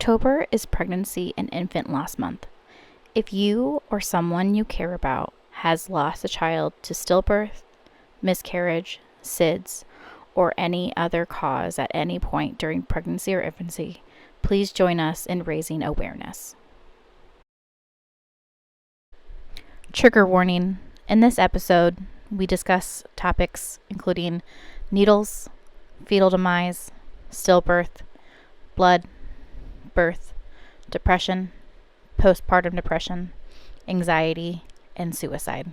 October is Pregnancy and Infant Loss Month. If you or someone you care about has lost a child to stillbirth, miscarriage, SIDS, or any other cause at any point during pregnancy or infancy, please join us in raising awareness. Trigger warning. In this episode, we discuss topics including needles, fetal demise, stillbirth, blood, birth, depression, postpartum depression, anxiety, and suicide.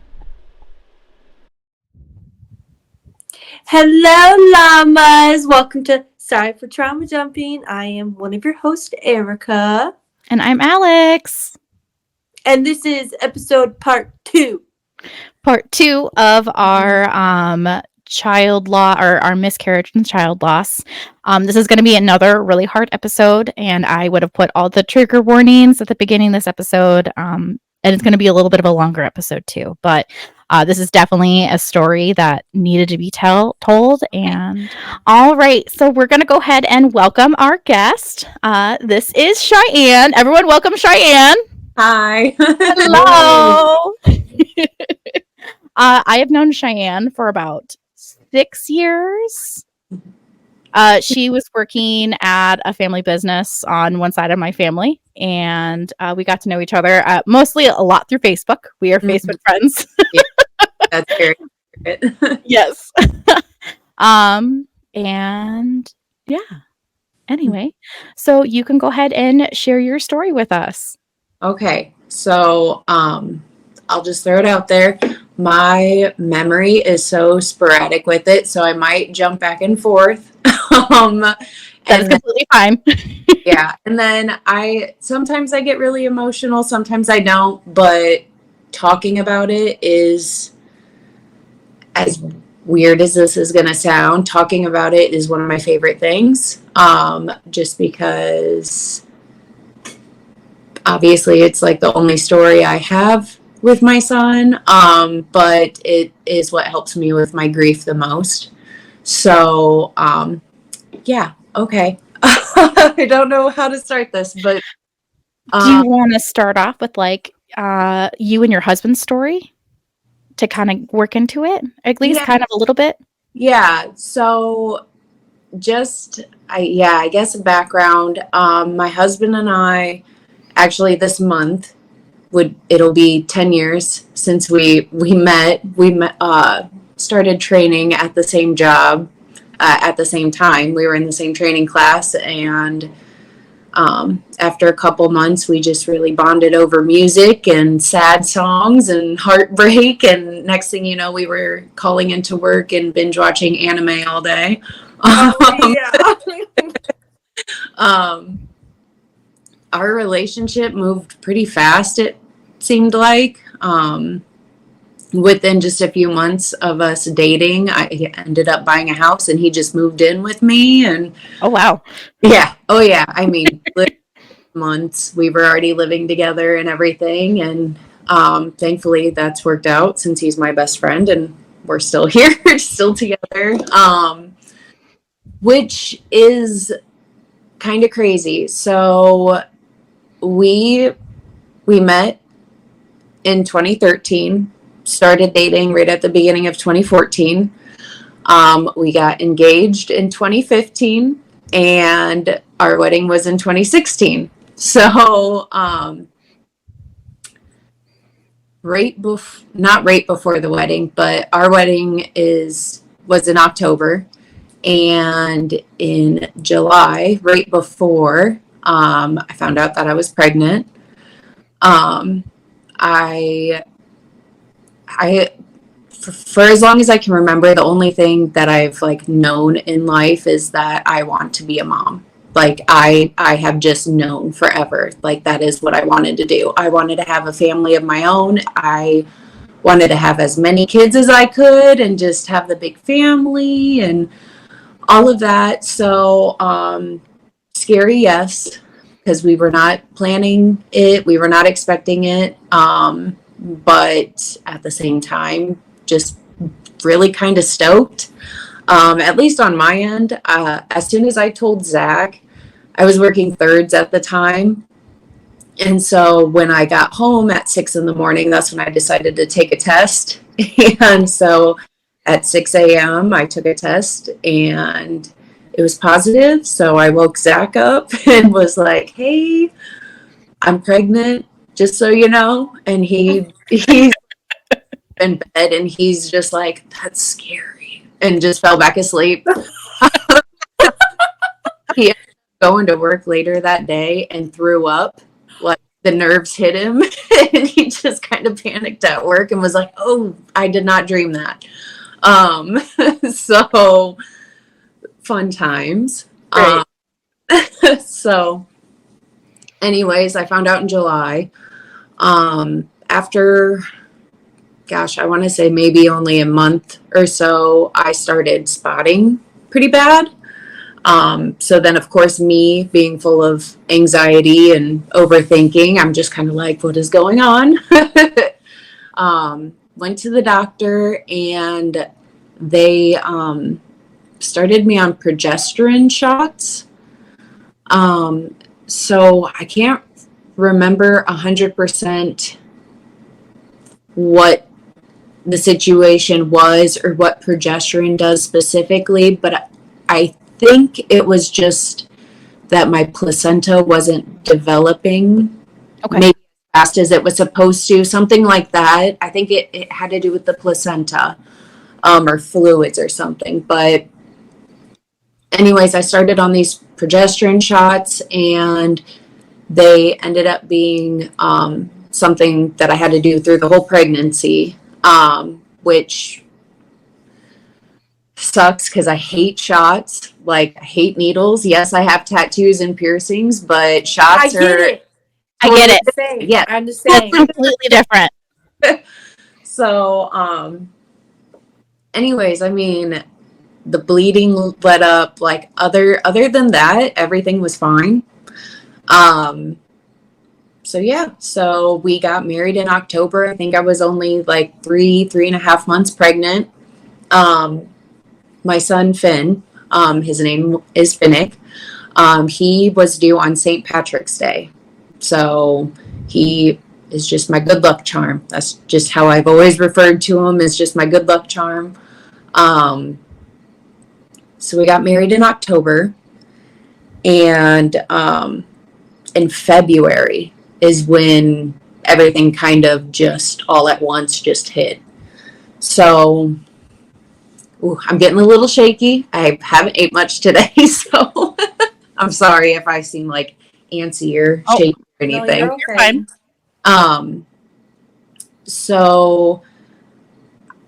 Hello, llamas. Welcome to Sorry for Trauma Jumping. I am one of your hosts, Erica. And I'm Alex. And this is episode part 2. Part 2 of our child loss, or our miscarriage and child loss. This is going to be another really hard episode, and I would have put all the trigger warnings at the beginning of this episode. And it's going to be a little bit of a longer episode too, but this is definitely a story that needed to be told. And all right, so we're going to go ahead and welcome our guest. This is Cheyenne. Everyone, welcome Cheyenne. Hi. Hello. I have known Cheyenne for about 6 years. She was working at a family business on one side of my family, and we got to know each other mostly a lot through Facebook. We are Facebook friends. Yeah, that's very accurate. Yes. And yeah. Anyway, so you can go ahead and share your story with us. Okay, so I'll just throw it out there. My memory is so sporadic with it, so I might jump back and forth. That is completely fine. Yeah, and then sometimes I get really emotional, sometimes I don't, but talking about it is, as weird as this is going to sound, talking about it is one of my favorite things, just because obviously it's like the only story I have with my son, but it is what helps me with my grief the most. So, yeah, okay. I don't know how to start this, but do you want to start off with like you and your husband's story to kind of work into it, at least kind of a little bit? Yeah. So I guess background. My husband and I, actually this month it'll be 10 years since we met. We started training at the same job at the same time. We were in the same training class, and after a couple months, we just really bonded over music and sad songs and heartbreak. And next thing you know, we were calling into work and binge watching anime all day. Our relationship moved pretty fast, it seemed like. Within just a few months of us dating, I ended up buying a house, and he just moved in with me. And oh wow, yeah, oh yeah. I mean, months we were already living together and everything, and thankfully that's worked out since he's my best friend, and we're still here, still together. Which is kind of crazy. So we met in 2013. Started dating right at the beginning of 2014. We got engaged in 2015, and our wedding was in 2016. So, not right before the wedding, but our wedding was in October, and in July, right before, I found out that I was pregnant. For as long as I can remember, the only thing that I've like known in life is that I want to be a mom. Like I have just known forever, like that is what I wanted to do. I wanted to have a family of my own. I wanted to have as many kids as I could and just have the big family and all of that. So, scary, yes, because we were not planning it. We were not expecting it. But at the same time, just really kind of stoked. At least on my end, as soon as I told Zach, I was working thirds at the time. And so when I got home at 6 in the morning, that's when I decided to take a test. And so at 6 a.m., I took a test and it was positive. So I woke Zach up and was like, hey, I'm pregnant, just so you know. And he's in bed and he's just like, that's scary. And just fell back asleep. He ended up going to work later that day and threw up. Like the nerves hit him and he just kind of panicked at work and was like, oh, I did not dream that. So fun times. Right. So anyways, I found out in July. After, gosh, I want to say maybe only a month or so, I started spotting pretty bad. So then, of course, me being full of anxiety and overthinking, I'm just kind of like, what is going on? Went to the doctor and they started me on progesterone shots. So I can't remember 100% what the situation was or what progesterone does specifically, but I think it was just that my placenta wasn't developing maybe as fast as it was supposed to, something like that. I think it had to do with the placenta or fluids or something. But anyways, I started on these progesterone shots and they ended up being something that I had to do through the whole pregnancy, which sucks because I hate shots. Like, I hate needles. Yes, I have tattoos and piercings, but shots I get it. I get it. Same. Yeah. I'm the same. Completely different. So, anyways, I mean, the bleeding let up. Like, other than that, everything was fine. So yeah, so we got married in October. I think I was only like three and a half months pregnant. My son Finn, his name is Finnick. He was due on St. Patrick's Day. So he is just my good luck charm. That's just how I've always referred to him, as just my good luck charm. So we got married in October, and in February is when everything kind of just all at once just hit. So I'm getting a little shaky. I haven't ate much today, so I'm sorry if I seem like antsy or shaky or anything. No, you're okay. So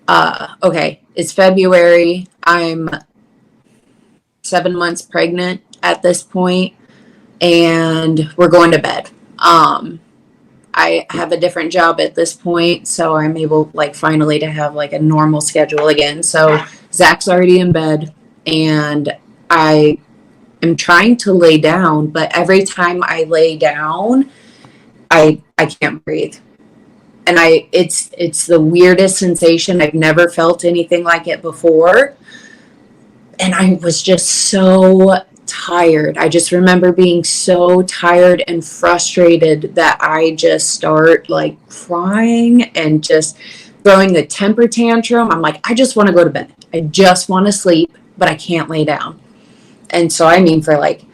okay, it's February. I'm 7 months pregnant at this point, and we're going to bed. I have a different job at this point, so I'm able, like, finally to have like a normal schedule again. So Zach's already in bed, and I am trying to lay down, but every time I lay down, I can't breathe. And it's the weirdest sensation. I've never felt anything like it before. And I was just so tired. I just remember being so tired and frustrated that I just start like crying and just throwing the temper tantrum. I'm like, I just want to go to bed. I just want to sleep, but I can't lay down. And so, I mean, for like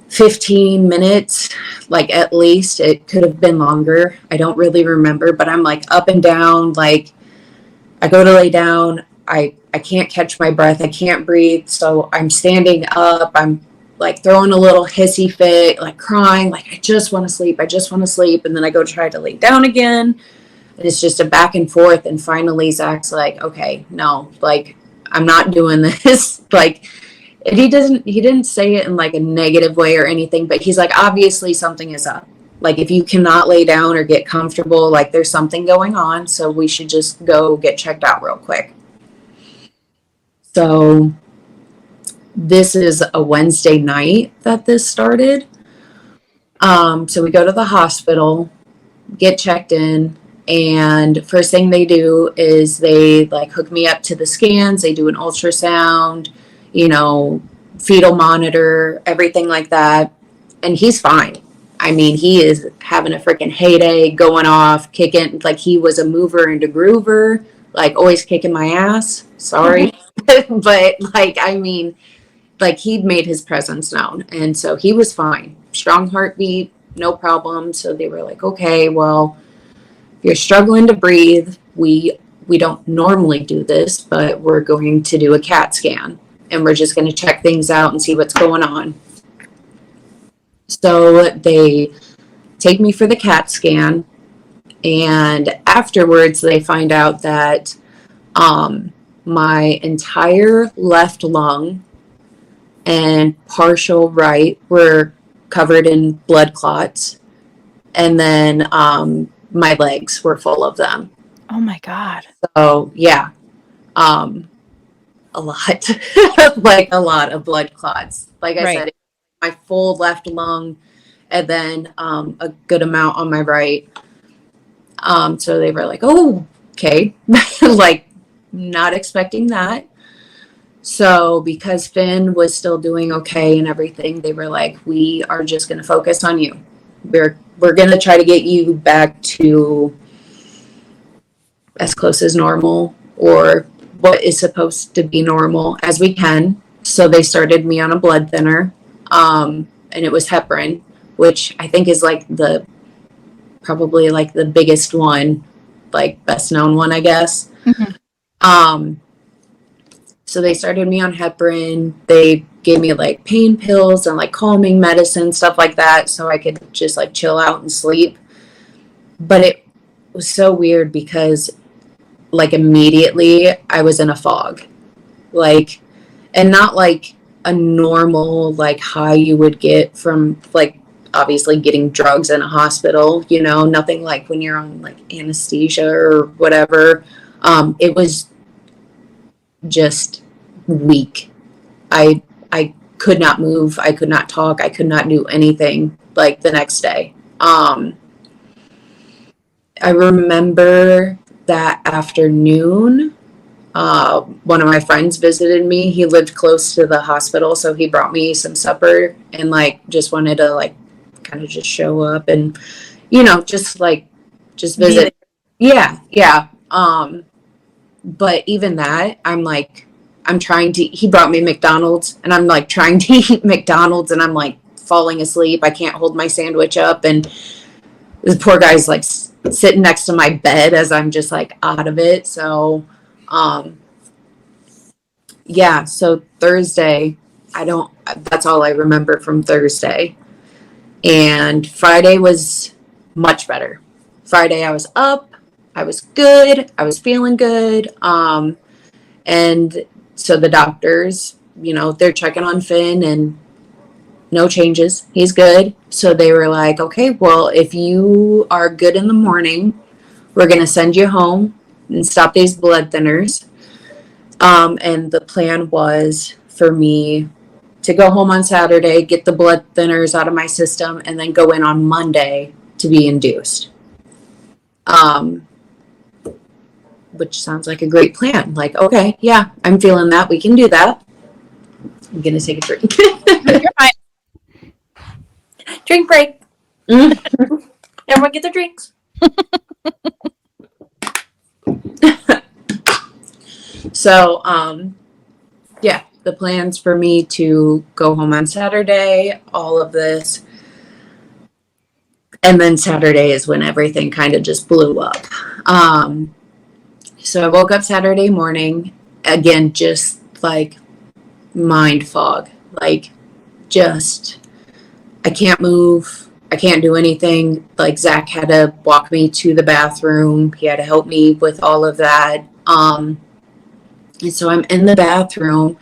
15 minutes, like at least, it could have been longer. I don't really remember, but I'm like up and down. Like, I go to lay down. I can't catch my breath. I can't breathe. So I'm standing up. I'm like throwing a little hissy fit, like crying, like, I just want to sleep. I just want to sleep. And then I go try to lay down again. And it's just a back and forth. And finally Zach's like, okay, no, like, I'm not doing this. Like, and he didn't say it in like a negative way or anything, but he's like, obviously something is up. Like, if you cannot lay down or get comfortable, like, there's something going on. So we should just go get checked out real quick. So this is a Wednesday night that this started. So we go to the hospital, get checked in, and first thing they do is they like hook me up to the scans. They do an ultrasound, you know, fetal monitor, everything like that. And he's fine. I mean, he is having a freaking heyday, going off, kicking, like he was a mover and a groover, like always kicking my ass. Sorry. But like, I mean, like he'd made his presence known. And so he was fine. Strong heartbeat, no problem. So they were like, okay, well, if you're struggling to breathe, we don't normally do this, but we're going to do a CAT scan and we're just going to check things out and see what's going on. So they take me for the CAT scan, and afterwards they find out that my entire left lung and partial right were covered in blood clots, and then my legs were full of them. Oh my God. So yeah, a lot, like a lot of blood clots. Like I said, my full left lung, and then a good amount on my right. So they were like, oh, okay, like not expecting that. So because Finn was still doing okay and everything, they were like, we are just going to focus on you. We're going to try to get you back to as close as normal, or what is supposed to be normal, as we can. So they started me on a blood thinner, and it was heparin, which I think is like probably like the biggest one, like best known one, I guess. Mm-hmm. So they started me on heparin. They gave me like pain pills and like calming medicine, stuff like that, so I could just like chill out and sleep. But it was so weird because like immediately I was in a fog, like, and not like a normal like high you would get from like obviously getting drugs in a hospital, you know, nothing like when you're on like anesthesia or whatever. It was just weak. I could not move. I could not talk. I could not do anything like the next day. I remember that afternoon, one of my friends visited me. He lived close to the hospital, so he brought me some supper and like just wanted to like kind of just show up and, you know, just visit. Yeah. But even that, he brought me McDonald's, and I'm like trying to eat McDonald's, and I'm like falling asleep. I can't hold my sandwich up, and the poor guy's like sitting next to my bed as I'm just like out of it. So, yeah, so Thursday, that's all I remember from Thursday. And Friday was much better. Friday I was up, I was good, I was feeling good. And so the doctors, you know, they're checking on Finn and no changes. He's good. So they were like, okay, well, if you are good in the morning, we're going to send you home and stop these blood thinners. And the plan was for me to go home on Saturday, get the blood thinners out of my system, and then go in on Monday to be induced. Which sounds like a great plan. Like, okay, yeah, I'm feeling that. We can do that. I'm going to take a drink. You're fine. Drink break. Everyone get their drinks. So, yeah, the plans for me to go home on Saturday, all of this. And then Saturday is when everything kind of just blew up. So I woke up Saturday morning, again, just like mind fog, like just, I can't move. I can't do anything. Like Zach had to walk me to the bathroom. He had to help me with all of that. And so I'm in the bathroom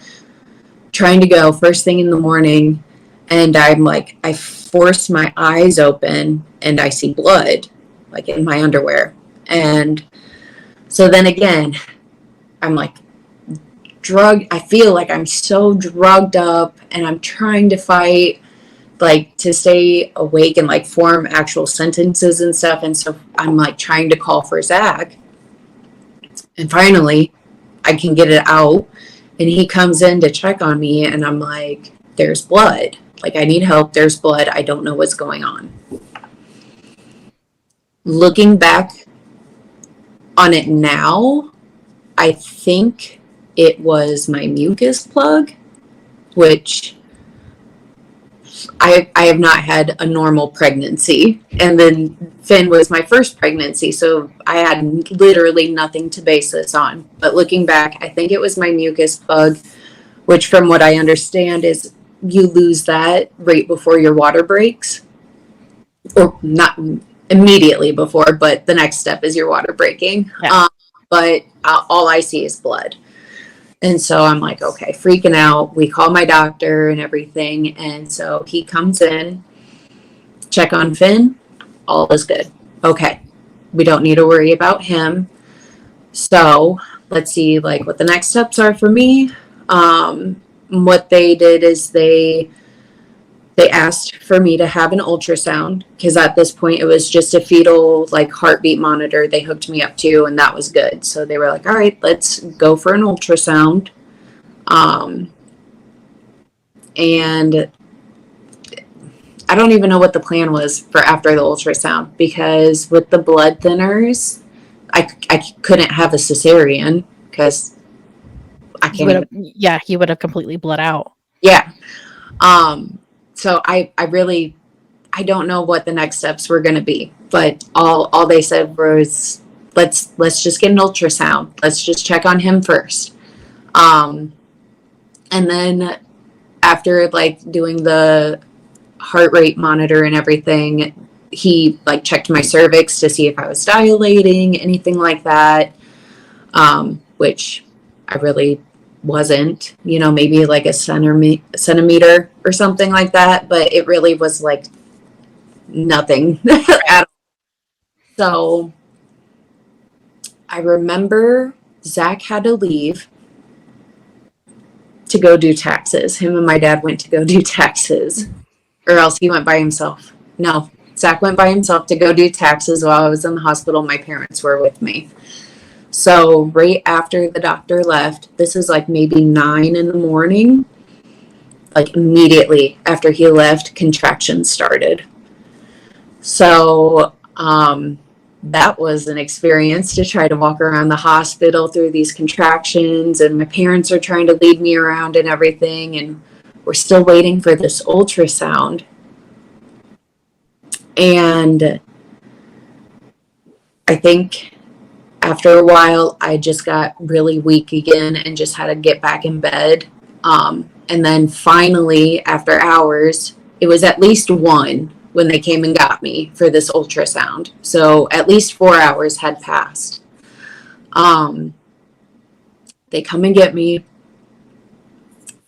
trying to go first thing in the morning. And I'm like, I force my eyes open and I see blood like in my underwear. And so then again, I'm like I feel like I'm so drugged up and I'm trying to fight like to stay awake and like form actual sentences and stuff. And so I'm like trying to call for Zach. And finally I can get it out. And he comes in to check on me, and I'm like, there's blood. Like, I need help. There's blood. I don't know what's going on. Looking back on it now, I think it was my mucus plug, which I have not had a normal pregnancy. And then Finn was my first pregnancy, so I had literally nothing to base this on. But looking back, I think it was my mucus plug, which from what I understand is you lose that right before your water breaks. Or not immediately before, but the next step is your water breaking. Yeah. But all I see is blood. And so I'm like, okay, freaking out. We call my doctor and everything. And so he comes in, check on Finn. All is good. Okay. We don't need to worry about him. So let's see like what the next steps are for me. What they did is they asked for me to have an ultrasound, because at this point it was just a fetal like heartbeat monitor they hooked me up to, and that was good. So they were like, all right, let's go for an ultrasound. And I don't even know what the plan was for after the ultrasound, because with the blood thinners, I couldn't have a cesarean because I can't even. Yeah, he would have completely bled out. Yeah. So I really, I don't know what the next steps were going to be, but all they said was, let's just get an ultrasound. Let's just check on him first. And then after like doing the heart rate monitor and everything, he like checked my cervix to see if I was dilating, anything like that. Which I really wasn't, maybe like a centimeter or something like that, but it really was like nothing at all. So I remember Zach had to leave to go do taxes. Him and my dad went to go do taxes, or else he went by himself. No, Zach went by himself to go do taxes while I was in the hospital. My parents were with me. So right after the doctor left, this is like maybe 9 a.m, like immediately after he left, contractions started. So that was an experience to try to walk around the hospital through these contractions, and my parents are trying to lead me around and everything, and we're still waiting for this ultrasound. And I think after a while, I just got really weak again and just had to get back in bed. And then finally, after hours, it was at least 1 when they came and got me for this ultrasound. So at least 4 hours had passed. They come and get me,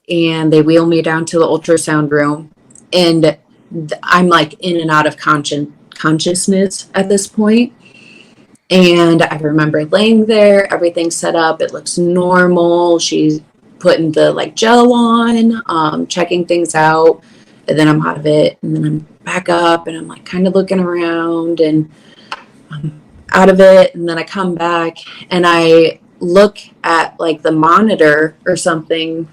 and they wheel me down to the ultrasound room. And I'm like in and out of consciousness at this point. And I remember laying there, everything's set up, it looks normal. She's putting the like gel on, checking things out, and then I'm out of it, and then I'm back up, and I'm like kind of looking around, and I'm out of it, and then I come back, and I look at like the monitor or something.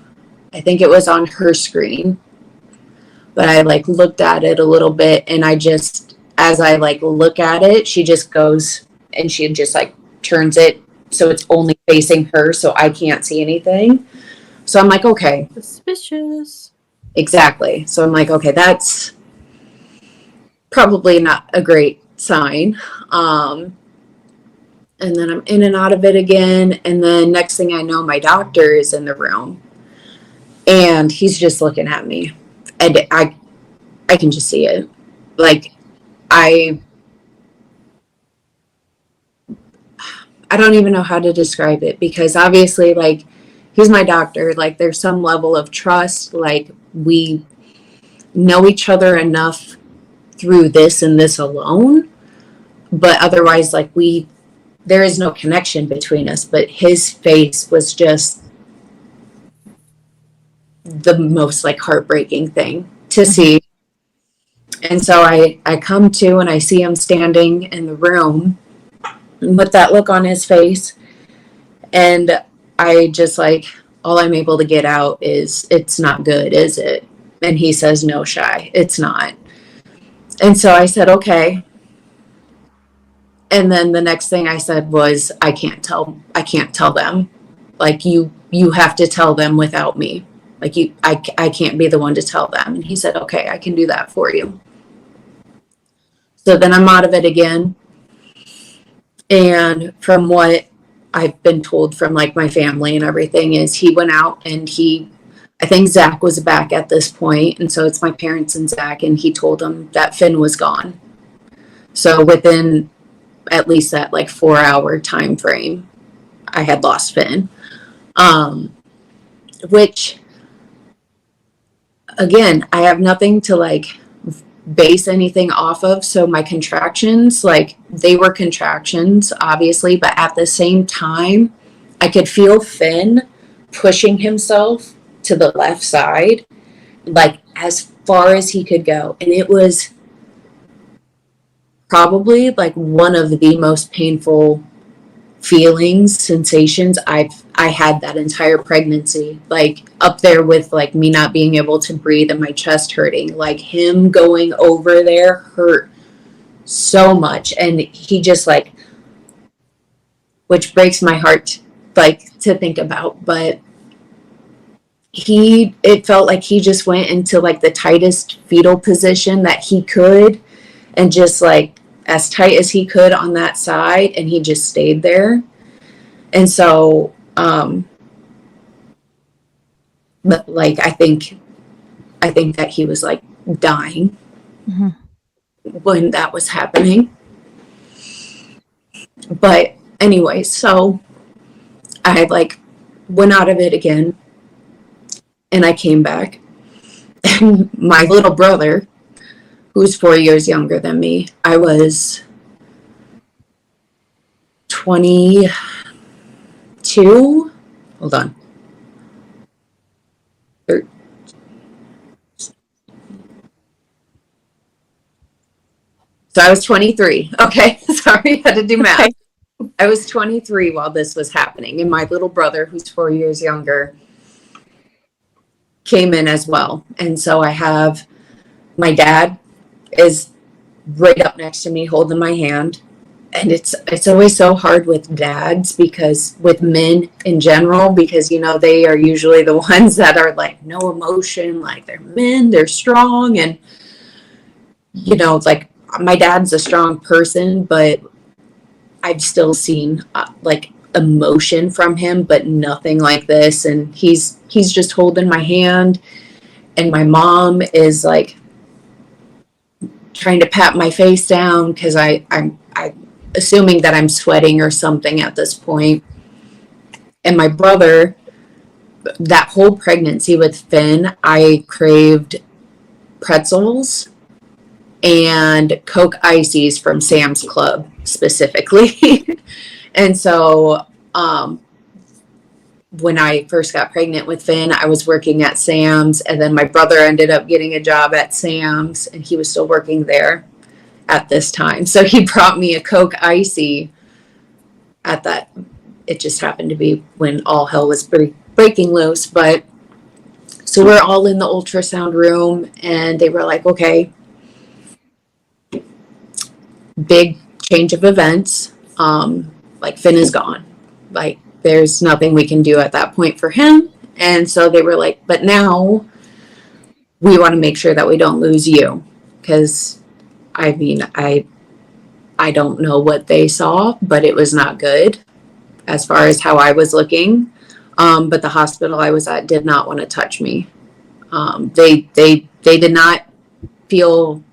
I think it was on her screen, but I like looked at it a little bit, and I just, as I like look at it, she just goes, and she just like turns it so it's only facing her, so I can't see anything. So I'm like, okay. Suspicious. Exactly. So I'm like, okay, that's probably not a great sign. And then I'm in and out of it again. And then next thing I know, my doctor is in the room, and he's just looking at me, and I can just see it. Like, I don't even know how to describe it, because obviously, like, he's my doctor. Like, there's some level of trust. Like, we know each other enough through this and this alone. But otherwise, like, there is no connection between us. But his face was just the most, like, heartbreaking thing to see. And so I come to, and I see him standing in the room with that look on his face. And I just like all I'm able to get out is, it's not good, is it? And he says, no, Shy, it's not. And so I said, okay. And then the next thing I said was, I can't tell them. Like, you have to tell them without me. Like, I can't be the one to tell them. And he said, okay, I can do that for you. So then I'm out of it again. And from what I've been told from like my family and everything is, he went out and I think Zach was back at this point. And so it's my parents and Zach, and he told them that Finn was gone. So within at least that like 4-hour time frame, I had lost Finn. Which, again, I have nothing to like base anything off of. So my contractions, like, they were contractions, obviously, but at the same time, I could feel Finn pushing himself to the left side, like as far as he could go. And it was probably like one of the most painful feelings, sensations I had that entire pregnancy, like up there with like me not being able to breathe and my chest hurting. Like, him going over there hurt so much. And he just like, which breaks my heart like to think about, but it felt like he just went into like the tightest fetal position that he could, and just like as tight as he could on that side, and he just stayed there. And so but like I think that he was like dying when that was happening. But anyway, so I like went out of it again, and I came back, and my little brother, who's 4 years younger than me, I was 22. Hold on. So I was 23. Okay. Sorry, I had to do math. Okay. I was 23 while this was happening. And my little brother, who's 4 years younger, came in as well. And so I have my dad is right up next to me holding my hand. And it's always so hard with dads, because with men in general, because, you know, they are usually the ones that are like no emotion, like they're men, they're strong. And, you know, like my dad's a strong person, but I've still seen like emotion from him, but nothing like this. And he's just holding my hand, and my mom is like trying to pat my face down, because I'm assuming that I'm sweating or something at this point. And my brother, that whole pregnancy with Finn, I craved pretzels and Coke Ices from Sam's Club specifically. And so when I first got pregnant with Finn, I was working at Sam's, and then my brother ended up getting a job at Sam's, and he was still working there at this time. So he brought me a Coke Icy at that. It just happened to be when all hell was breaking loose. But so we're all in the ultrasound room, and they were like, okay, big change of events. Like, Finn is gone. Like, there's nothing we can do at that point for him. And so they were like, but now we want to make sure that we don't lose you. Because, I mean, I don't know what they saw, but it was not good as far as how I was looking. But the hospital I was at did not want to touch me. They did not feel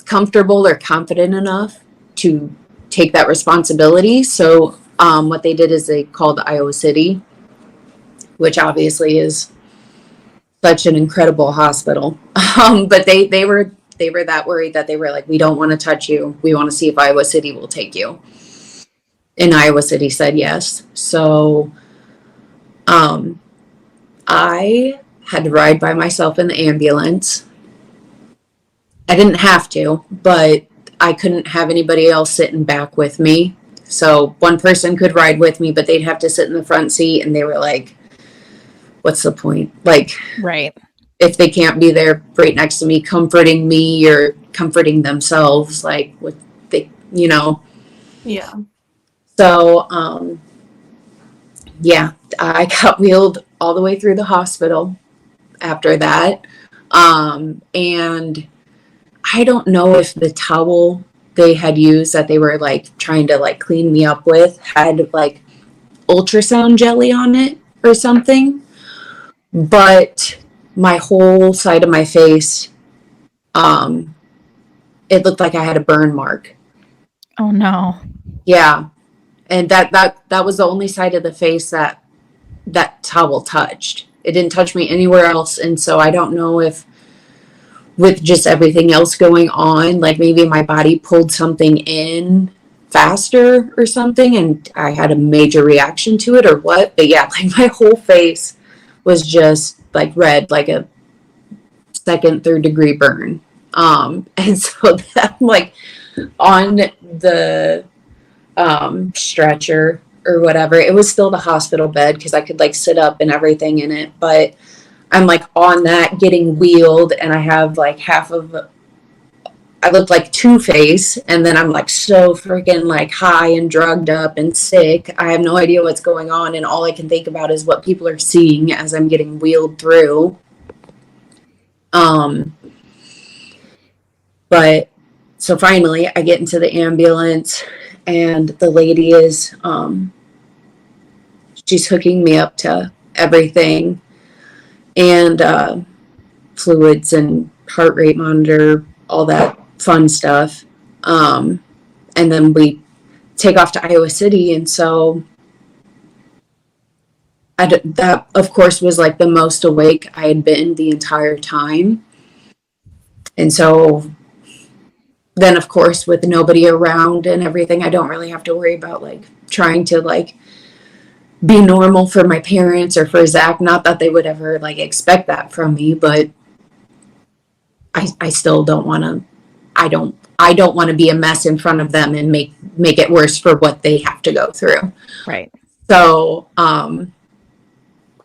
comfortable or confident enough to take that responsibility. So what they did is they called Iowa City, which obviously is such an incredible hospital. But they were that worried that they were like, we don't want to touch you. We want to see if Iowa City will take you. And Iowa City said yes. So I had to ride by myself in the ambulance. I didn't have to, but I couldn't have anybody else sitting back with me. So one person could ride with me, but they'd have to sit in the front seat. And they were like, what's the point? Like, Right. if they can't be there right next to me, comforting me or comforting themselves, like, what they, Yeah. So, yeah, I got wheeled all the way through the hospital after that. And I don't know if the towel they had used that they were like trying to like clean me up with had like ultrasound jelly on it or something. But my whole side of my face, um, it looked like I had a burn mark. Oh no. Yeah. And that was the only side of the face that towel touched. It didn't touch me anywhere else. And so I don't know if with just everything else going on, like maybe my body pulled something in faster or something and I had a major reaction to it or what. But yeah, like my whole face was just like red, like a second, third degree burn. And so that I'm like on the stretcher or whatever. It was still the hospital bed because I could like sit up and everything in it, but I'm like on that getting wheeled and I have like I look like Two-Face and then I'm like so freaking like high and drugged up and sick. I have no idea what's going on and all I can think about is what people are seeing as I'm getting wheeled through. But so finally I get into the ambulance and the lady is she's hooking me up to everything and fluids and heart rate monitor, all that fun stuff. And then we take off to Iowa City. And so that, of course, was like the most awake I had been the entire time. And so then, of course, with nobody around and everything, I don't really have to worry about like trying to like be normal for my parents or for Zach. Not that they would ever like expect that from me, but I still don't want to. I don't want to be a mess in front of them and make it worse for what they have to go through. Right. So,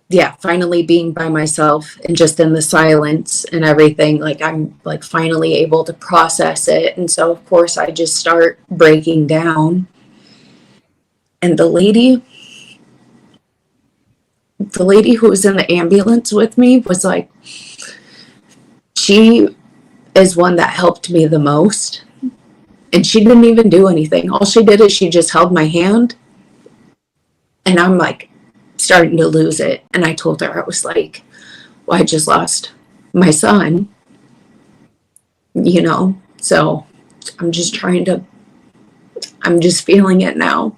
yeah, finally being by myself and just in the silence and everything, like I'm like finally able to process it. And so of course I just start breaking down. And the lady who was in the ambulance with me was like, she is one that helped me the most. And she didn't even do anything. All she did is she just held my hand. And I'm like starting to lose it. And I told her, I was like, well, I just lost my son, so I'm just I'm just feeling it now.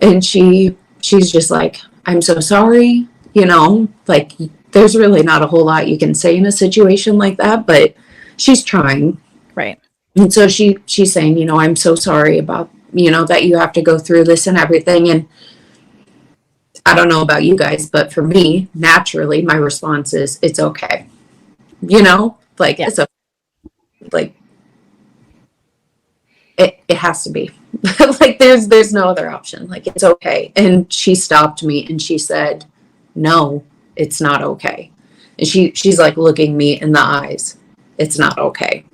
And she's just like, I'm so sorry, like there's really not a whole lot you can say in a situation like that, but she's trying. Right. And so she's saying, I'm so sorry about, that you have to go through this and everything. And I don't know about you guys, but for me, naturally, my response is, it's okay. Like, yeah. It's okay. Like, it has to be. Like, there's no other option. Like, it's okay. And she stopped me and she said, no, it's not okay. And she's like looking me in the eyes. It's not okay.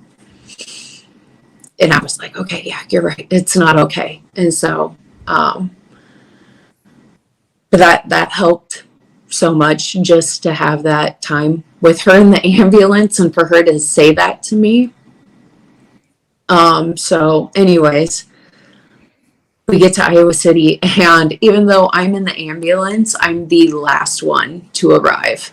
And I was like, okay, yeah, you're right. It's not okay. And so, that helped so much just to have that time with her in the ambulance and for her to say that to me. So anyways, we get to Iowa City and even though I'm in the ambulance, I'm the last one to arrive.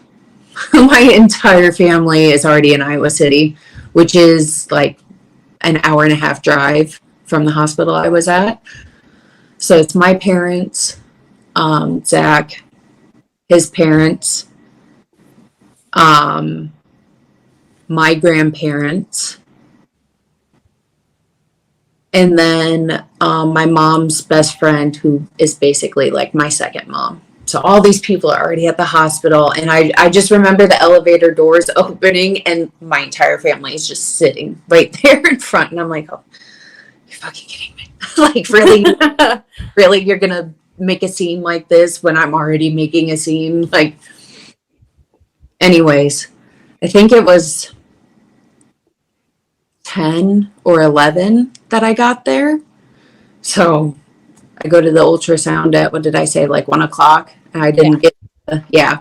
My entire family is already in Iowa City, which is like an hour and a half drive from the hospital I was at. So it's my parents, Zach, his parents, my grandparents, and then my mom's best friend, who is basically like my second mom. So all these people are already at the hospital, and I just remember the elevator doors opening, and my entire family is just sitting right there in front, and I'm like, oh, you're fucking kidding me. Like, really? Really, you're gonna make a scene like this when I'm already making a scene? Like, anyways, I think it was 10 or 11 that I got there. So I go to the ultrasound at, what did I say, like 1 o'clock? And I didn't get, yeah.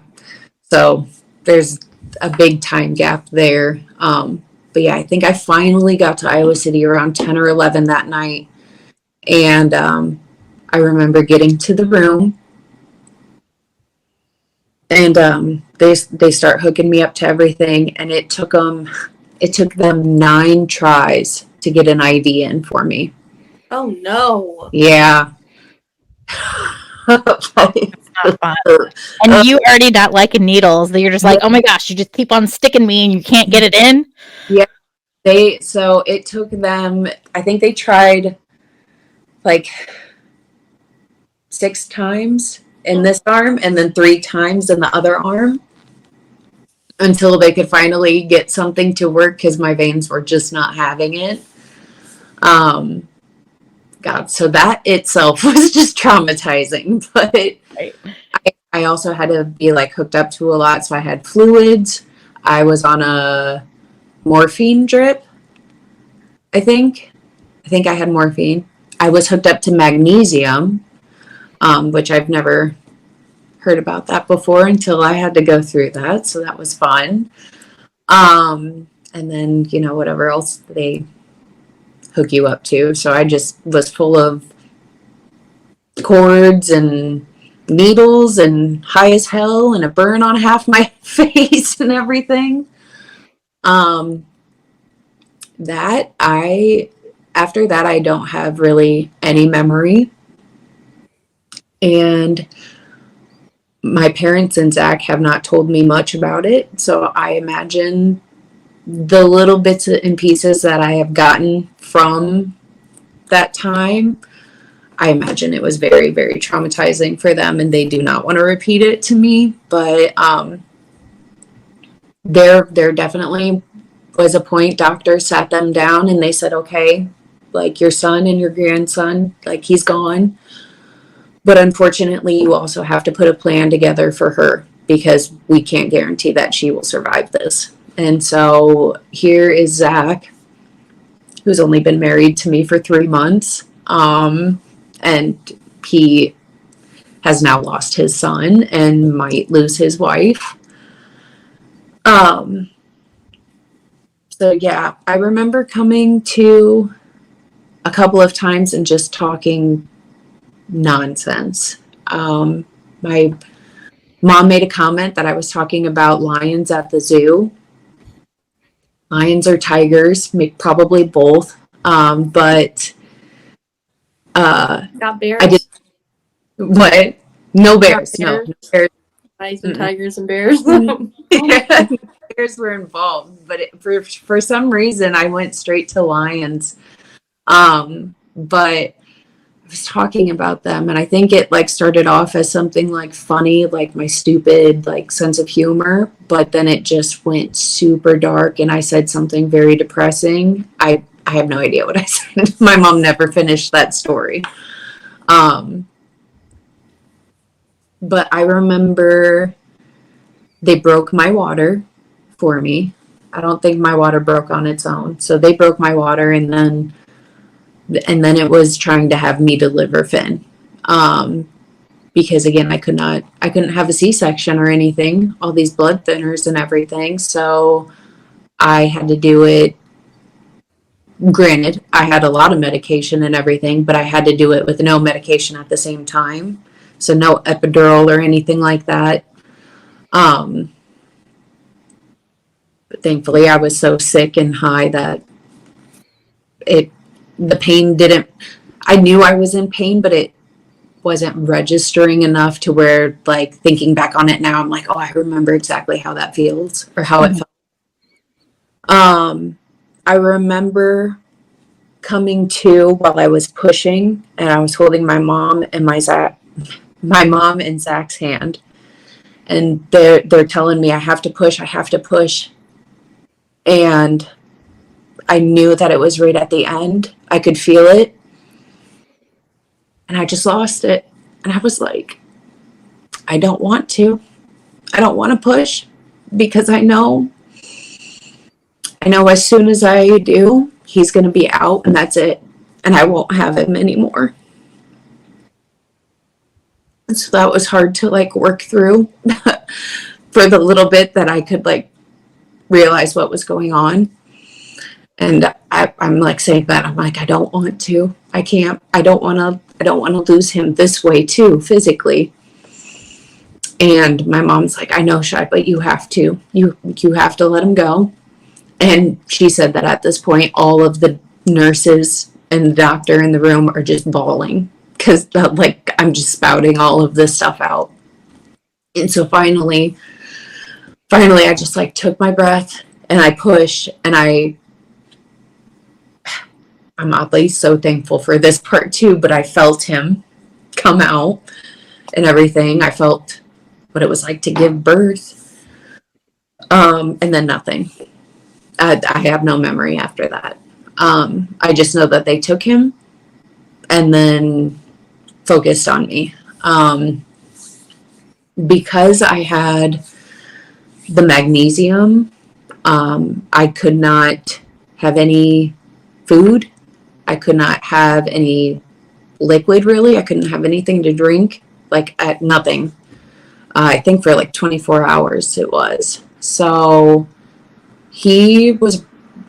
So there's a big time gap there. But yeah, I think I finally got to Iowa City around 10 or 11 that night. And I remember getting to the room, and they start hooking me up to everything, and it took them 9 tries to get an IV in for me. Oh no. Yeah. Not fun. And you already not liking needles. That you're just like, oh my gosh, you just keep on sticking me and you can't get it in. Yeah. So it took them, I think they tried like 6 times in this arm and then 3 times in the other arm until they could finally get something to work because my veins were just not having it. God, so that itself was just traumatizing. But Right. I also had to be like hooked up to a lot. So I had fluids. I was on a morphine drip, I think. I had morphine. I was hooked up to magnesium, which I've never heard about that before until I had to go through that. So that was fun. And then, whatever else they hook you up to. So I just was full of cords and needles and high as hell and a burn on half my face and everything. After that, I don't have really any memory. And my parents and Zach have not told me much about it. So I imagine the little bits and pieces that I have gotten from that time, I imagine it was very, very traumatizing for them, and they do not want to repeat it to me. But there definitely was a point doctors sat them down and they said, okay, like your son and your grandson, like he's gone. But unfortunately, you also have to put a plan together for her because we can't guarantee that she will survive this. And so here is Zach, who's only been married to me for 3 months. And he has now lost his son and might lose his wife. So yeah, I remember coming to a couple of times and just talking nonsense. My mom made a comment that I was talking about lions at the zoo. Lions or tigers, probably both. But Got bears. I did what? No bears. No bears. Lions and tigers and bears. Yeah, bears were involved, but for some reason I went straight to lions. But I was talking about them, and I think it like started off as something like funny, like my stupid like sense of humor, but then it just went super dark, and I said something very depressing. I have no idea what I said. My mom never finished that story. But I remember they broke my water for me. I don't think my water broke on its own. So they broke my water, and then it was trying to have me deliver Finn. Because again, I couldn't have a C-section or anything, all these blood thinners and everything. So I had to do it. Granted, I had a lot of medication and everything, but I had to do it with no medication at the same time. So no epidural or anything like that. But thankfully I was so sick and high that the pain didn't, I knew I was in pain, but it wasn't registering enough to where, like, thinking back on it now, I'm like, oh, I remember exactly how that feels or how it felt. I remember coming to while I was pushing, and I was holding my mom and my mom and Zach's hand, and they're telling me I have to push, and I knew that it was right at the end. I could feel it, and I just lost it, and I was like, I don't want to push. because I know as soon as I do, he's going to be out and that's it. And I won't have him anymore. And so that was hard to like work through for the little bit that I could like realize what was going on. And I'm like saying that I'm like, I don't want to. I can't. I don't want to lose him this way too, physically. And my mom's like, I know, Shy, but you have to. You have to let him go. And she said that at this point, all of the nurses and the doctor in the room are just bawling because like I'm just spouting all of this stuff out. And so finally, I just like took my breath and I pushed, and I'm oddly so thankful for this part too, but I felt him come out and everything. I felt what it was like to give birth. And then nothing. I have no memory after that. I just know that they took him and then focused on me. Because I had the magnesium, I could not have any food. I could not have any liquid, really. I couldn't have anything to drink, like nothing. I think for like 24 hours it was. So he was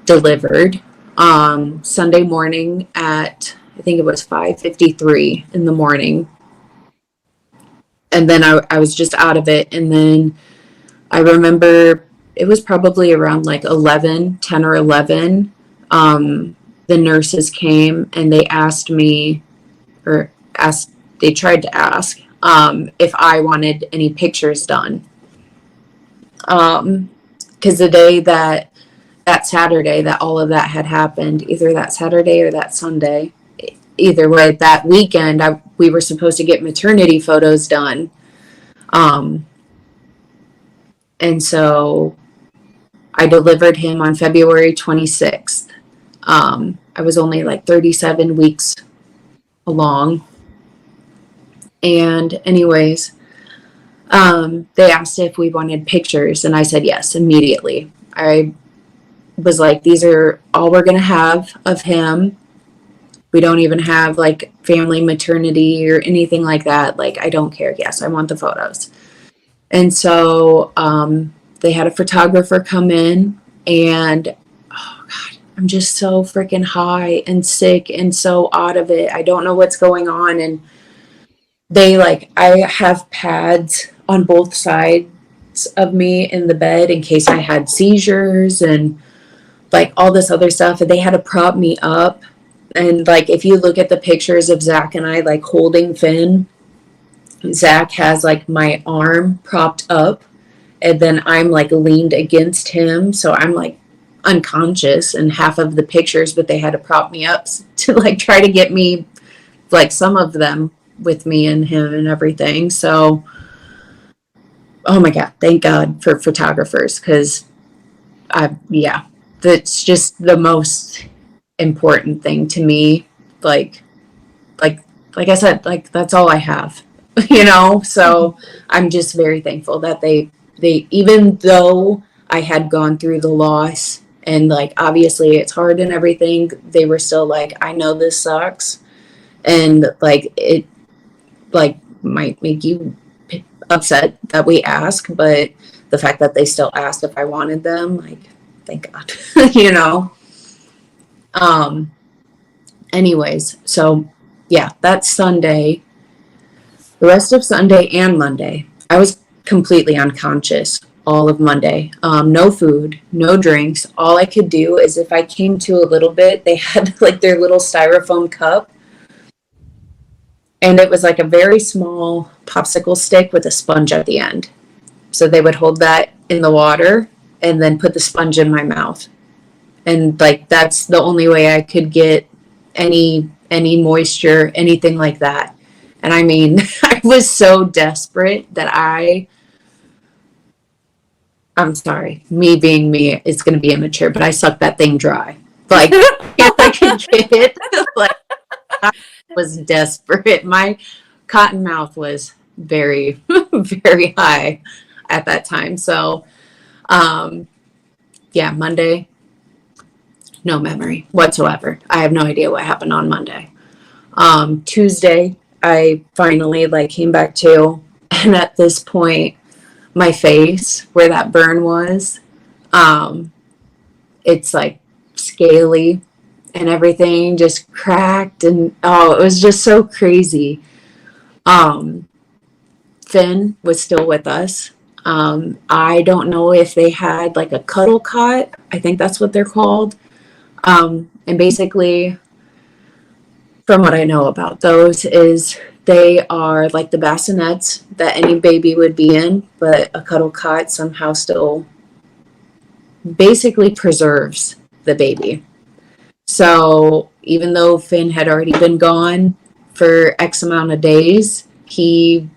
delivered Sunday morning at, I think it was 5:53 in the morning. And then I was just out of it. And then I remember it was probably around like 10 or 11. The nurses came and they asked me, they tried to ask if I wanted any pictures done. Because the day that Saturday that all of that had happened, either that Saturday or that Sunday, either way, that weekend, we were supposed to get maternity photos done. And so I delivered him on February 26th. I was only like 37 weeks along. And anyways, they asked if we wanted pictures, and I said yes immediately. I was like, these are all we're going to have of him. We don't even have like family maternity or anything like that. Like, I don't care. Yes, I want the photos. And so they had a photographer come in, and oh God, I'm just so freaking high and sick and so out of it. I don't know what's going on. And I have pads on both sides of me in the bed in case I had seizures and like all this other stuff. And they had to prop me up. And like, if you look at the pictures of Zach and I like holding Finn, Zach has like my arm propped up, and then I'm like leaned against him. So I'm like unconscious in half of the pictures, but they had to prop me up to like try to get me, like some of them with me and him and everything. So, oh my God, thank God for photographers, because that's just the most important thing to me. Like I said, like that's all I have, so I'm just very thankful that they, even though I had gone through the loss and like, obviously it's hard and everything, they were still like, I know this sucks. And like, it like might make you upset that we ask, but the fact that they still asked if I wanted them, like, thank God, anyways, so yeah, that's Sunday. The rest of Sunday and Monday, I was completely unconscious all of Monday. No food, no drinks. All I could do is if I came to a little bit, they had like their little styrofoam cup. And it was like a very small popsicle stick with a sponge at the end. So they would hold that in the water and then put the sponge in my mouth. And like, that's the only way I could get any moisture, anything like that. And I mean, I was so desperate that I'm sorry, me being me, it's going to be immature, but I sucked that thing dry. Like, if I could get it, like, I was desperate. My cotton mouth was very, very high at that time. So, Yeah, Monday, no memory whatsoever. I have no idea what happened on Monday. Tuesday, I finally like came back to, and at this point, my face where that burn was, it's like scaly and everything just cracked, and oh, it was just so crazy. Um, Finn was still with us. I don't know if they had like a cuddle cot. I think that's what they're called. And basically, from what I know about those, is they are like the bassinets that any baby would be in, but a cuddle cot somehow still basically preserves the baby. So even though Finn had already been gone for X amount of days, he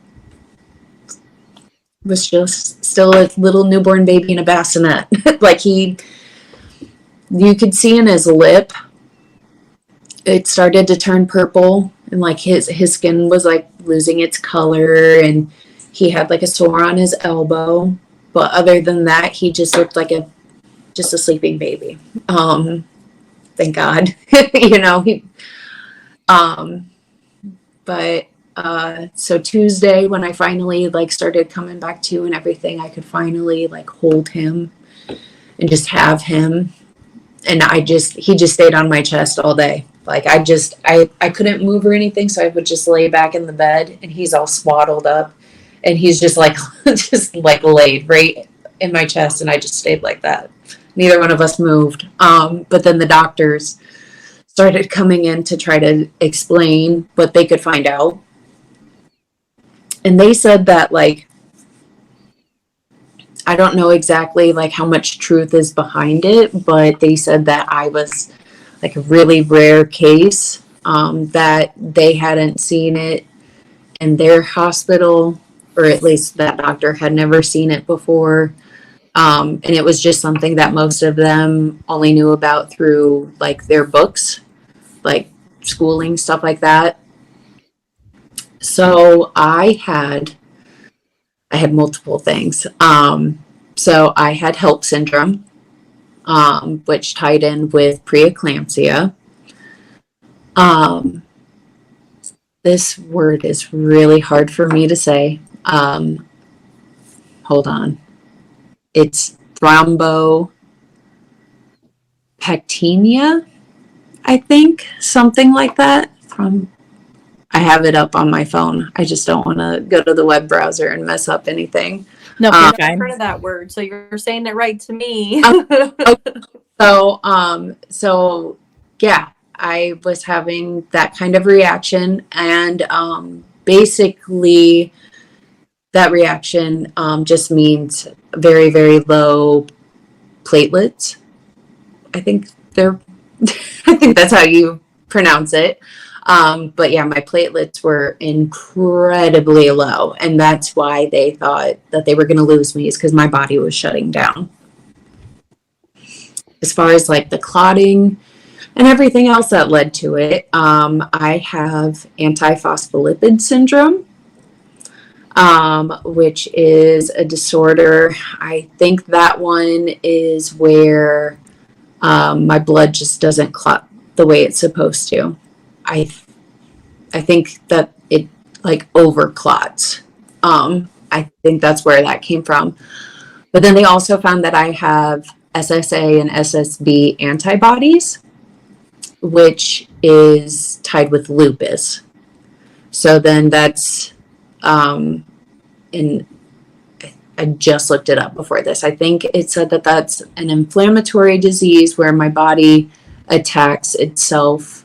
was just still a little newborn baby in a bassinet. Like you could see in his lip, it started to turn purple, and like his skin was like losing its color, and he had like a sore on his elbow. But other than that, he just looked like just a sleeping baby. Thank God, he. Um, but so Tuesday, when I finally like started coming back to and everything, I could finally like hold him and just have him. And he just stayed on my chest all day. Like I couldn't move or anything. So I would just lay back in the bed, and he's all swaddled up, and he's just like, just like laid right in my chest. And I just stayed like that. Neither one of us moved. But then the doctors started coming in to try to explain what they could find out. And they said that, like, I don't know exactly like how much truth is behind it, but they said that I was like a really rare case, that they hadn't seen it in their hospital, or at least that doctor had never seen it before. And it was just something that most of them only knew about through like their books, like schooling, stuff like that. So I had multiple things. So I had HELP syndrome, which tied in with preeclampsia. This word is really hard for me to say. Hold on. It's thrombopectinemia, I think, something like that. I have it up on my phone. I just don't want to go to the web browser and mess up anything. Nope, I've you're never fine. heard of that word, so you're saying it right to me. So yeah, I was having that kind of reaction, and basically that reaction just means very, very low platelets. I think I think that's how you pronounce it. But yeah, my platelets were incredibly low, and that's why they thought that they were going to lose me, is because my body was shutting down. As far as like the clotting and everything else that led to it, I have antiphospholipid syndrome, which is a disorder. I think that one is where my blood just doesn't clot the way it's supposed to. I think that it like overclots. I think that's where that came from. But then they also found that I have SSA and SSB antibodies, which is tied with lupus. So then that's, in I just looked it up before this. I think it said that that's an inflammatory disease where my body attacks itself.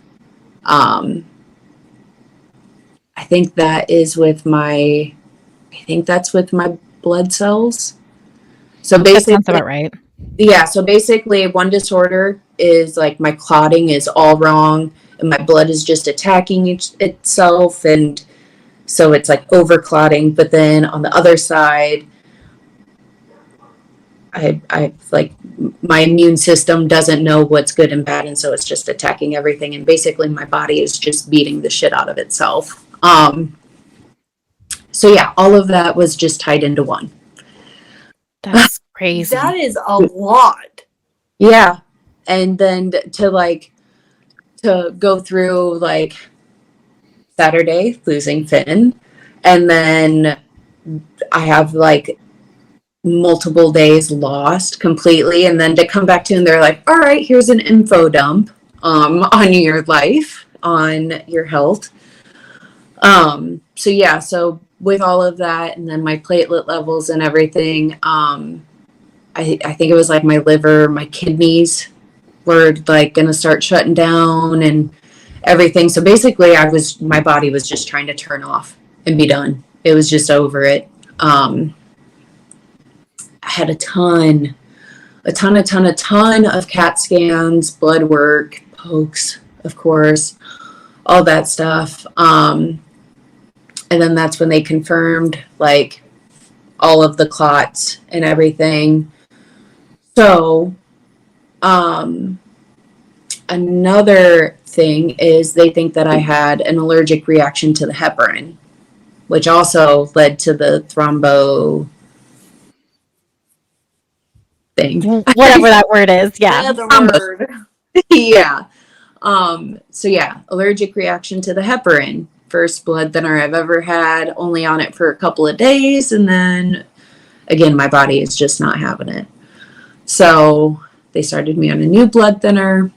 I think that is with my, I think that's with my blood cells. So That basically, sounds about right. yeah, so basically one disorder is like my clotting is all wrong, and my blood is just attacking itself, and so it's like over clotting. But then on the other side, I like my immune system doesn't know what's good and bad, and so it's just attacking everything, and basically my body is just beating the shit out of itself. So yeah, all of that was just tied into one. That's Crazy. That is a lot. Yeah. And then to go through like Saturday losing Finn, and then I have like multiple days lost completely, and then to come back to and they're like, all right, here's an info dump on your life, on your health. So yeah, so with all of that and then my platelet levels and everything, I think it was like my liver, my kidneys were like gonna start shutting down and everything. So basically my body was just trying to turn off and be done. It was just over it. I had a ton of CAT scans, blood work, pokes, of course, all that stuff. And then that's when they confirmed like all of the clots and everything. So, another thing is they think that I had an allergic reaction to the heparin, which also led to the thrombo thing. Whatever that word is. Yeah. Another word. Yeah. So yeah, allergic reaction to the heparin. First blood thinner I've ever had, only on it for a couple of days, and then again my body is just not having it. So they started me on a new blood thinner.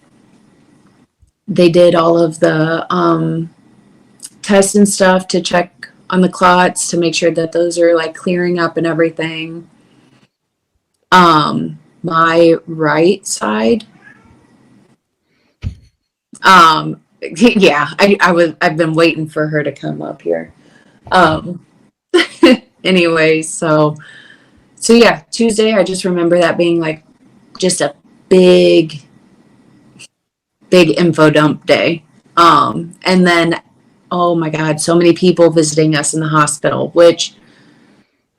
They did all of the tests and stuff to check on the clots to make sure that those are like clearing up and everything. My right side, yeah, I've been waiting for her to come up here. Anyway, so yeah, Tuesday, I just remember that being like just a big info dump day. And then, oh my God, so many people visiting us in the hospital, which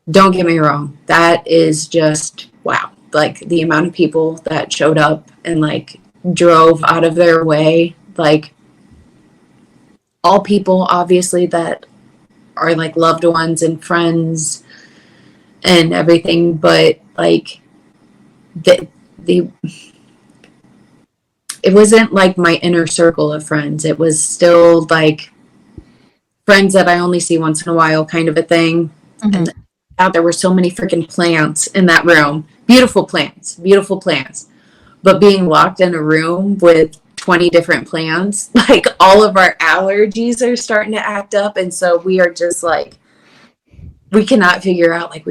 don't get me wrong, that is just wow. Like the amount of people that showed up and like drove out of their way, like all people obviously that are like loved ones and friends and everything, but like the it wasn't like my inner circle of friends. It was still like friends that I only see once in a while kind of a thing. Mm-hmm. And out there were so many freaking plants in that room. Beautiful plants. But being locked in a room with 20 different plants, like all of our allergies are starting to act up. And so we are just like, we cannot figure out, like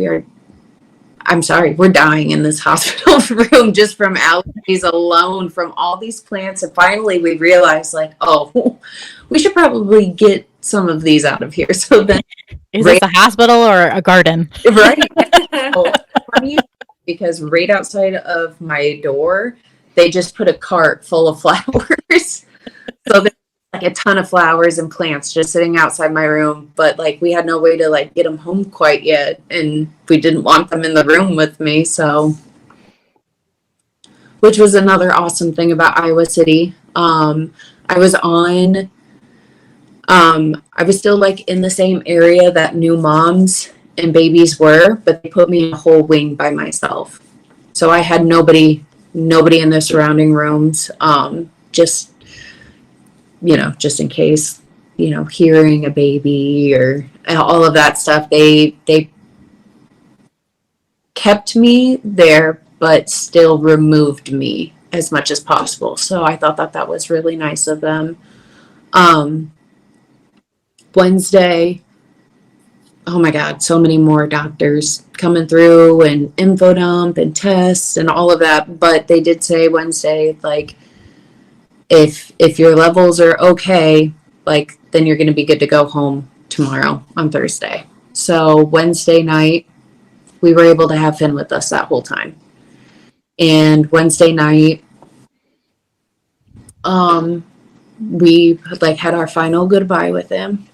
I'm sorry, we're dying in this hospital room just from allergies alone from all these plants. And finally we realized like, oh, we should probably get some of these out of here. So then is this a hospital or a garden? Right. Because right outside of my door, they just put a cart full of flowers. So there's like a ton of flowers and plants just sitting outside my room. But like we had no way to like get them home quite yet. And we didn't want them in the room with me. So, which was another awesome thing about Iowa City. I was still like in the same area that new moms and babies were, but they put me in a whole wing by myself. So I had nobody in the surrounding rooms, just in case, hearing a baby or all of that stuff. They kept me there, but still removed me as much as possible. So I thought that was really nice of them. Wednesday, oh my God, so many more doctors coming through and info dump and tests and all of that. But they did say Wednesday, like, if your levels are okay, like, then you're going to be good to go home tomorrow on Thursday. So Wednesday night, we were able to have Finn with us that whole time. And Wednesday night, we like had our final goodbye with him.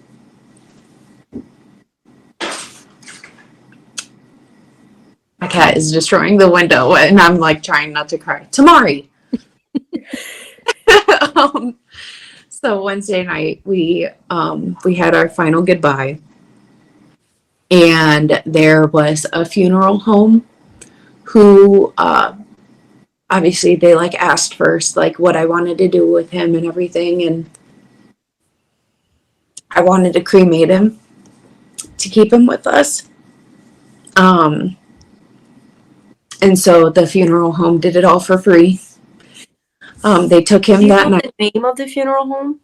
My cat is destroying the window, and I'm like trying not to cry. Tamari. So Wednesday night we had our final goodbye, and there was a funeral home who obviously they like asked first like what I wanted to do with him and everything, and I wanted to cremate him to keep him with us. And so the funeral home did it all for free. They took him Do you that know night. the name of the funeral home?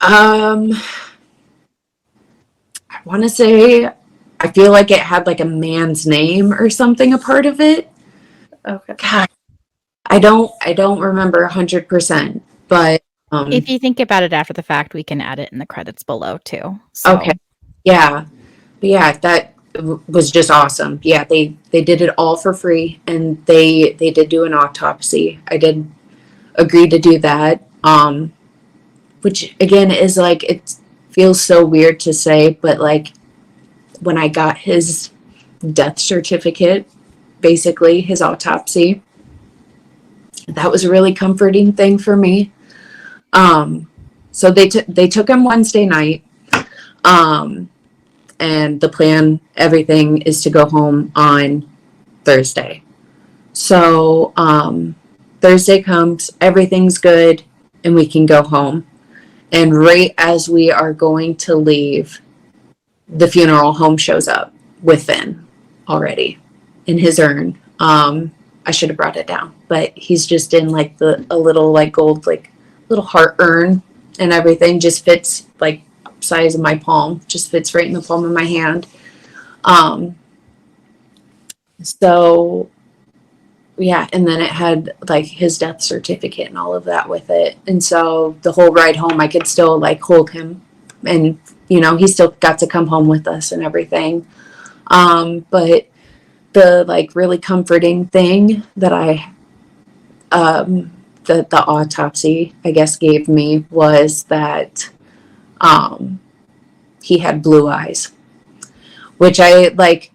I want to say, I feel like it had like a man's name or something a part of it. Okay. God, I don't remember 100%, but If you think about it after the fact, we can add it in the credits below too. So. okay, yeah, but yeah, that was just awesome. Yeah, they did it all for free, and they did do an autopsy. I did agree to do that. Which again is like, it feels so weird to say, but like when I got his death certificate, basically his autopsy, that was a really comforting thing for me. So they took him Wednesday night, and the plan, everything is to go home on Thursday. So Thursday comes, everything's good, and we can go home. And right as we are going to leave, the funeral home shows up with Finn already in his urn. I should have brought it down, but he's just in like a little like gold, like little heart urn, and everything just fits like size of my palm, just fits right in the palm of my hand. So yeah, and then it had like his death certificate and all of that with it. And so the whole ride home, I could still like hold him, and he still got to come home with us and everything. But the like really comforting thing that the autopsy, I guess, gave me was that he had blue eyes, which I like,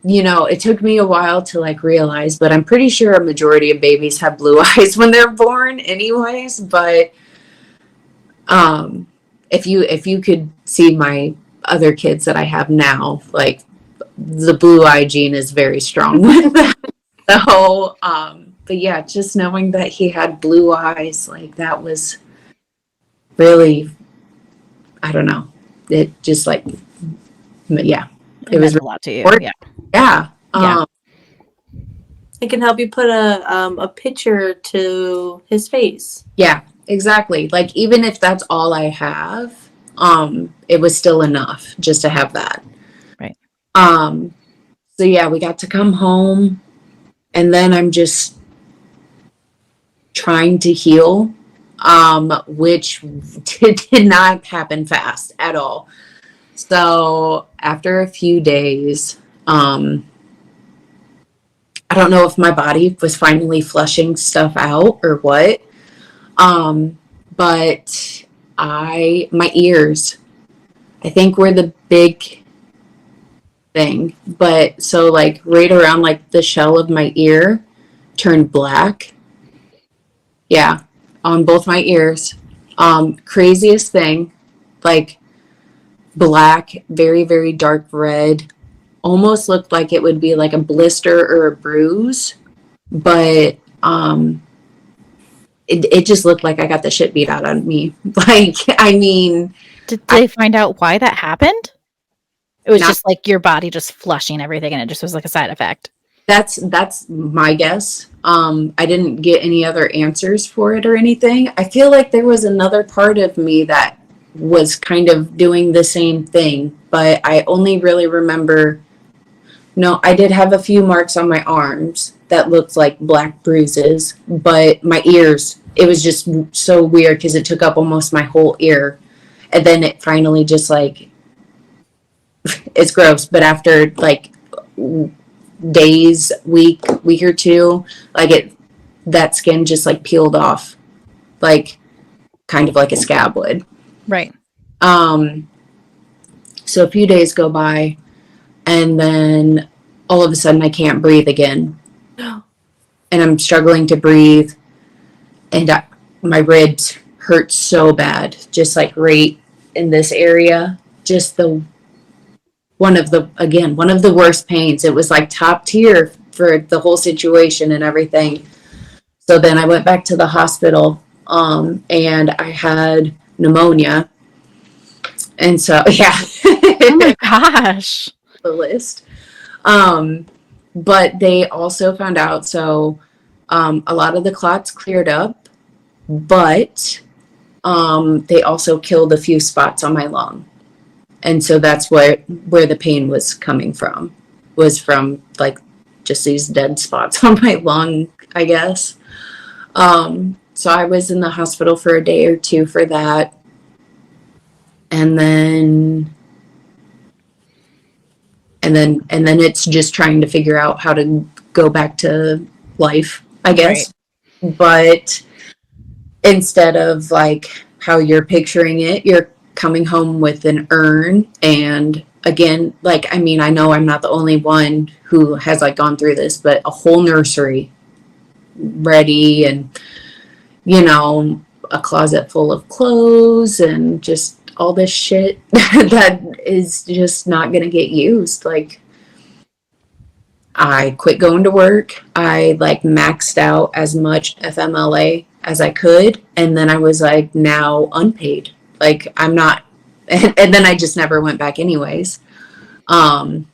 it took me a while to like realize, but I'm pretty sure a majority of babies have blue eyes when they're born anyways. But if you could see my other kids that I have now, like the blue eye gene is very strong with that. So but yeah, just knowing that he had blue eyes, like that was really, I don't know, it just like, yeah, It was a lot to you. Yeah. Yeah. Yeah. It can help you put a picture to his face. Yeah, exactly. Like even if that's all I have, it was still enough just to have that. Right. So yeah, we got to come home, and then I'm just trying to heal, which did not happen fast at all. So after a few days, I don't know if my body was finally flushing stuff out or what. But my ears, I think, were the big thing. But so like right around like the shell of my ear turned black. Yeah, on both my ears. Craziest thing, like black, very, very dark red, almost looked like it would be like a blister or a bruise, but it just looked like I got the shit beat out of me. Like, I mean, Did they find out why that happened? It was Not- just like your body just flushing everything, and it just was like a side effect. that's my guess. I didn't get any other answers for it or anything. I feel like there was another part of me that was kind of doing the same thing, but I only really remember. No, I did have a few marks on my arms that looked like black bruises, but my ears, it was just so weird because it took up almost my whole ear. And then it finally just like, it's gross, but after like days, week or two, like that skin just like peeled off, like kind of like a scab would. Right. So a few days go by, and then all of a sudden I can't breathe again. And I'm struggling to breathe, and my ribs hurt so bad, just like right in this area. Just one of the worst pains. It was like top tier for the whole situation and everything. So then I went back to the hospital, and I had pneumonia. And so, yeah. Oh my gosh. The list. But they also found out, so a lot of the clots cleared up, but they also killed a few spots on my lung. And so that's where the pain was coming from, was from like just these dead spots on my lung, I guess. So I was in the hospital for a day or two for that. And then it's just trying to figure out how to go back to life, I guess. Right. But instead of like how you're picturing it, you're coming home with an urn. And again, like, I mean, I know I'm not the only one who has like gone through this, but a whole nursery ready, and, you know, a closet full of clothes and just all this shit that is just not going to get used. Like, I quit going to work. I like maxed out as much FMLA as I could. And then I was like, now unpaid. Like, I'm not, and then I just never went back anyways. So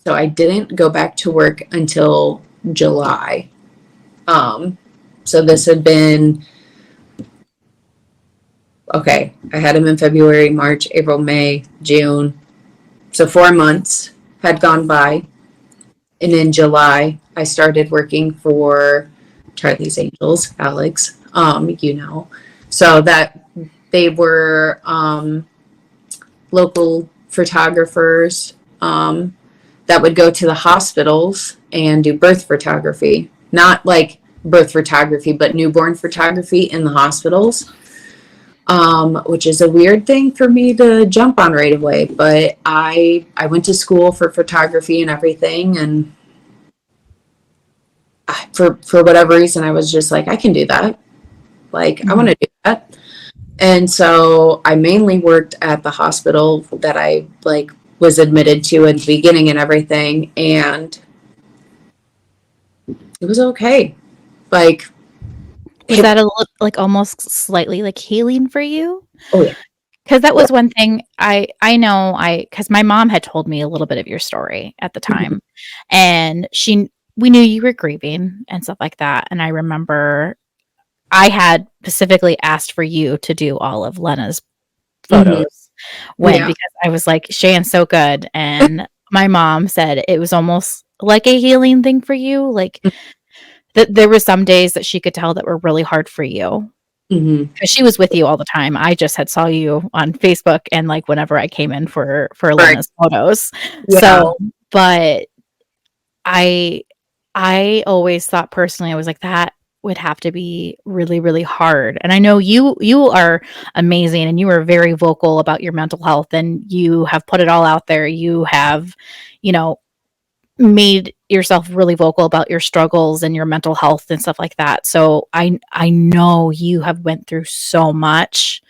I didn't go back to work until July. So this had been, okay, I had him in February, March, April, May, June. So 4 months had gone by. And in July, I started working for Charlie's Angels, Alex, you know. So that they were local photographers that would go to the hospitals and do birth photography. Not like birth photography, but newborn photography in the hospitals. Which is a weird thing for me to jump on right away. But I went to school for photography and everything, and for whatever reason, I was just like, I can do that. Like, I want to do that. And so I mainly worked at the hospital that I like was admitted to in the beginning and everything, and it was okay. Like, was that a little, like almost slightly like healing for you? Oh yeah. Because that was one thing I know, because my mom had told me a little bit of your story at the time, and we knew you were grieving and stuff like that. And I remember I had specifically asked for you to do all of Lena's photos because I was like, Cheyenne's so good. And my mom said it was almost like a healing thing for you. Like that there were some days that she could tell that were really hard for you. Because she was with you all the time. I just had saw you on Facebook and like whenever I came in for Lena's photos. Yeah. So, but I always thought personally, I was like, that would have to be really, really hard. And I know you are amazing, and you are very vocal about your mental health, and you have put it all out there. You have, you know, made yourself really vocal about your struggles and your mental health and stuff like that. So I know you have went through so much,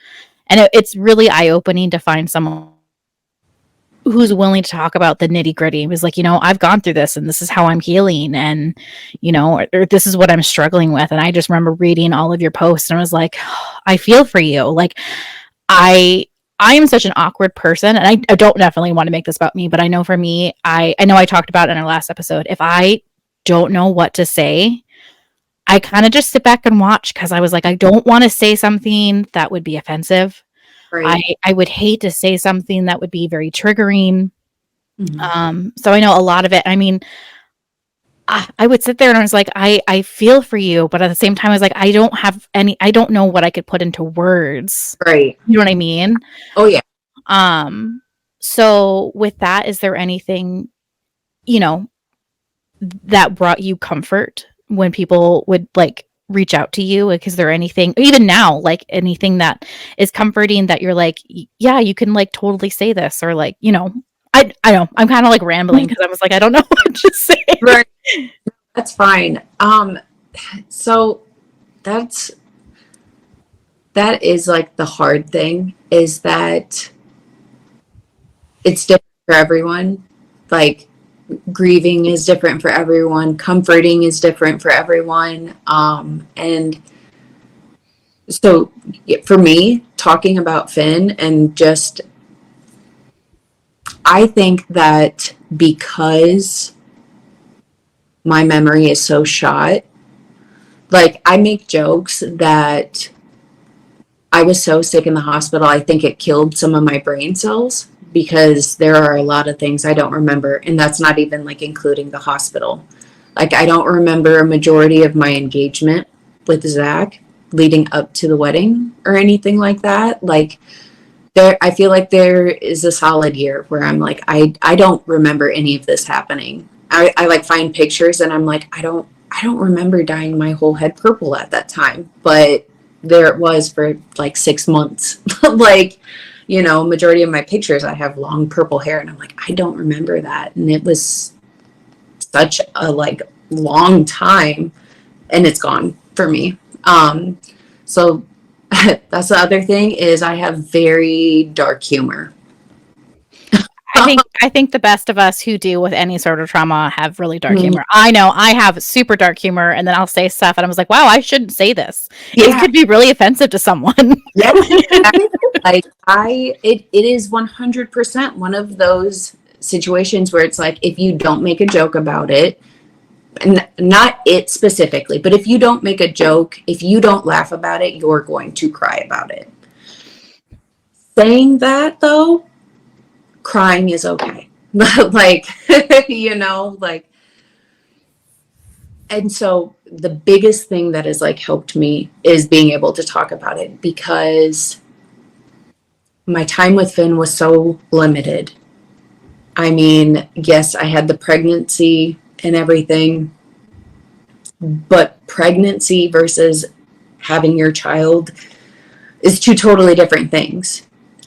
and it's really eye-opening to find someone who's willing to talk about the nitty-gritty. It was like, you know, I've gone through this and this is how I'm healing, and, you know, or this is what I'm struggling with. And I just remember reading all of your posts and I was like, oh, I feel for you. Like, I am such an awkward person, and I don't definitely want to make this about me, but I know for me, I know I talked about it in our last episode. If I don't know what to say, I kind of just sit back and watch, because I was like, I don't want to say something that would be offensive. Right. I would hate to say something that would be very triggering. So I know a lot of it. I mean, I would sit there and I was like, I feel for you, but at the same time, I was like, I don't know what I could put into words. Right. You know what I mean? Oh yeah. So with that, is there anything, you know, that brought you comfort when people would like reach out to you? Like, is there anything, even now, like anything that is comforting that you're like, yeah, you can like totally say this, or like, you know, I know I'm kind of like rambling because I was like, I don't know what to say. Right. That's fine. So that is like the hard thing, is that it's different for everyone. Like, grieving is different for everyone. Comforting is different for everyone. And so for me, talking about Finn and just, I think that because my memory is so shot, like, I make jokes that I was so sick in the hospital, I think it killed some of my brain cells because there are a lot of things I don't remember. And that's not even like including the hospital. Like, I don't remember a majority of my engagement with Zach leading up to the wedding or anything like that. Like, I feel like there is a solid year where I'm like, I don't remember any of this happening. I like find pictures and I'm like, I don't remember dyeing my whole head purple at that time, but there it was for like 6 months. Like, majority of my pictures, I have long purple hair and I'm like, I don't remember that. And it was such a like long time and it's gone for me. So that's the other thing is I have very dark humor. I think the best of us who deal with any sort of trauma have really dark Mhm. humor. I know I have super dark humor, and then I'll say stuff, and I was like, "Wow, I shouldn't say this. It Yeah. could be really offensive to someone." Yeah. Like, it is 100% one of those situations where it's like, if you don't make a joke about it, and not it specifically, but if you don't make a joke, if you don't laugh about it, you're going to cry about it. Saying that though, crying is okay. Like, like, and so the biggest thing that has like helped me is being able to talk about it, because my time with Finn was so limited. I mean, yes, I had the pregnancy and everything, but pregnancy versus having your child is two totally different things.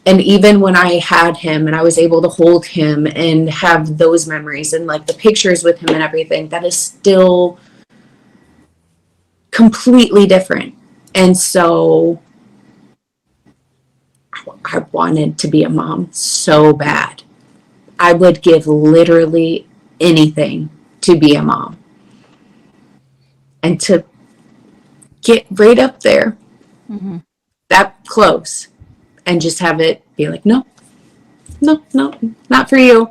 And even when I had him and I was able to hold him and have those memories and like the pictures with him and everything, that is still completely different. And so I wanted to be a mom so bad. I would give literally anything to be a mom and to get right up there, Mhm. that close, and just have it be like, no, no, no, not for you.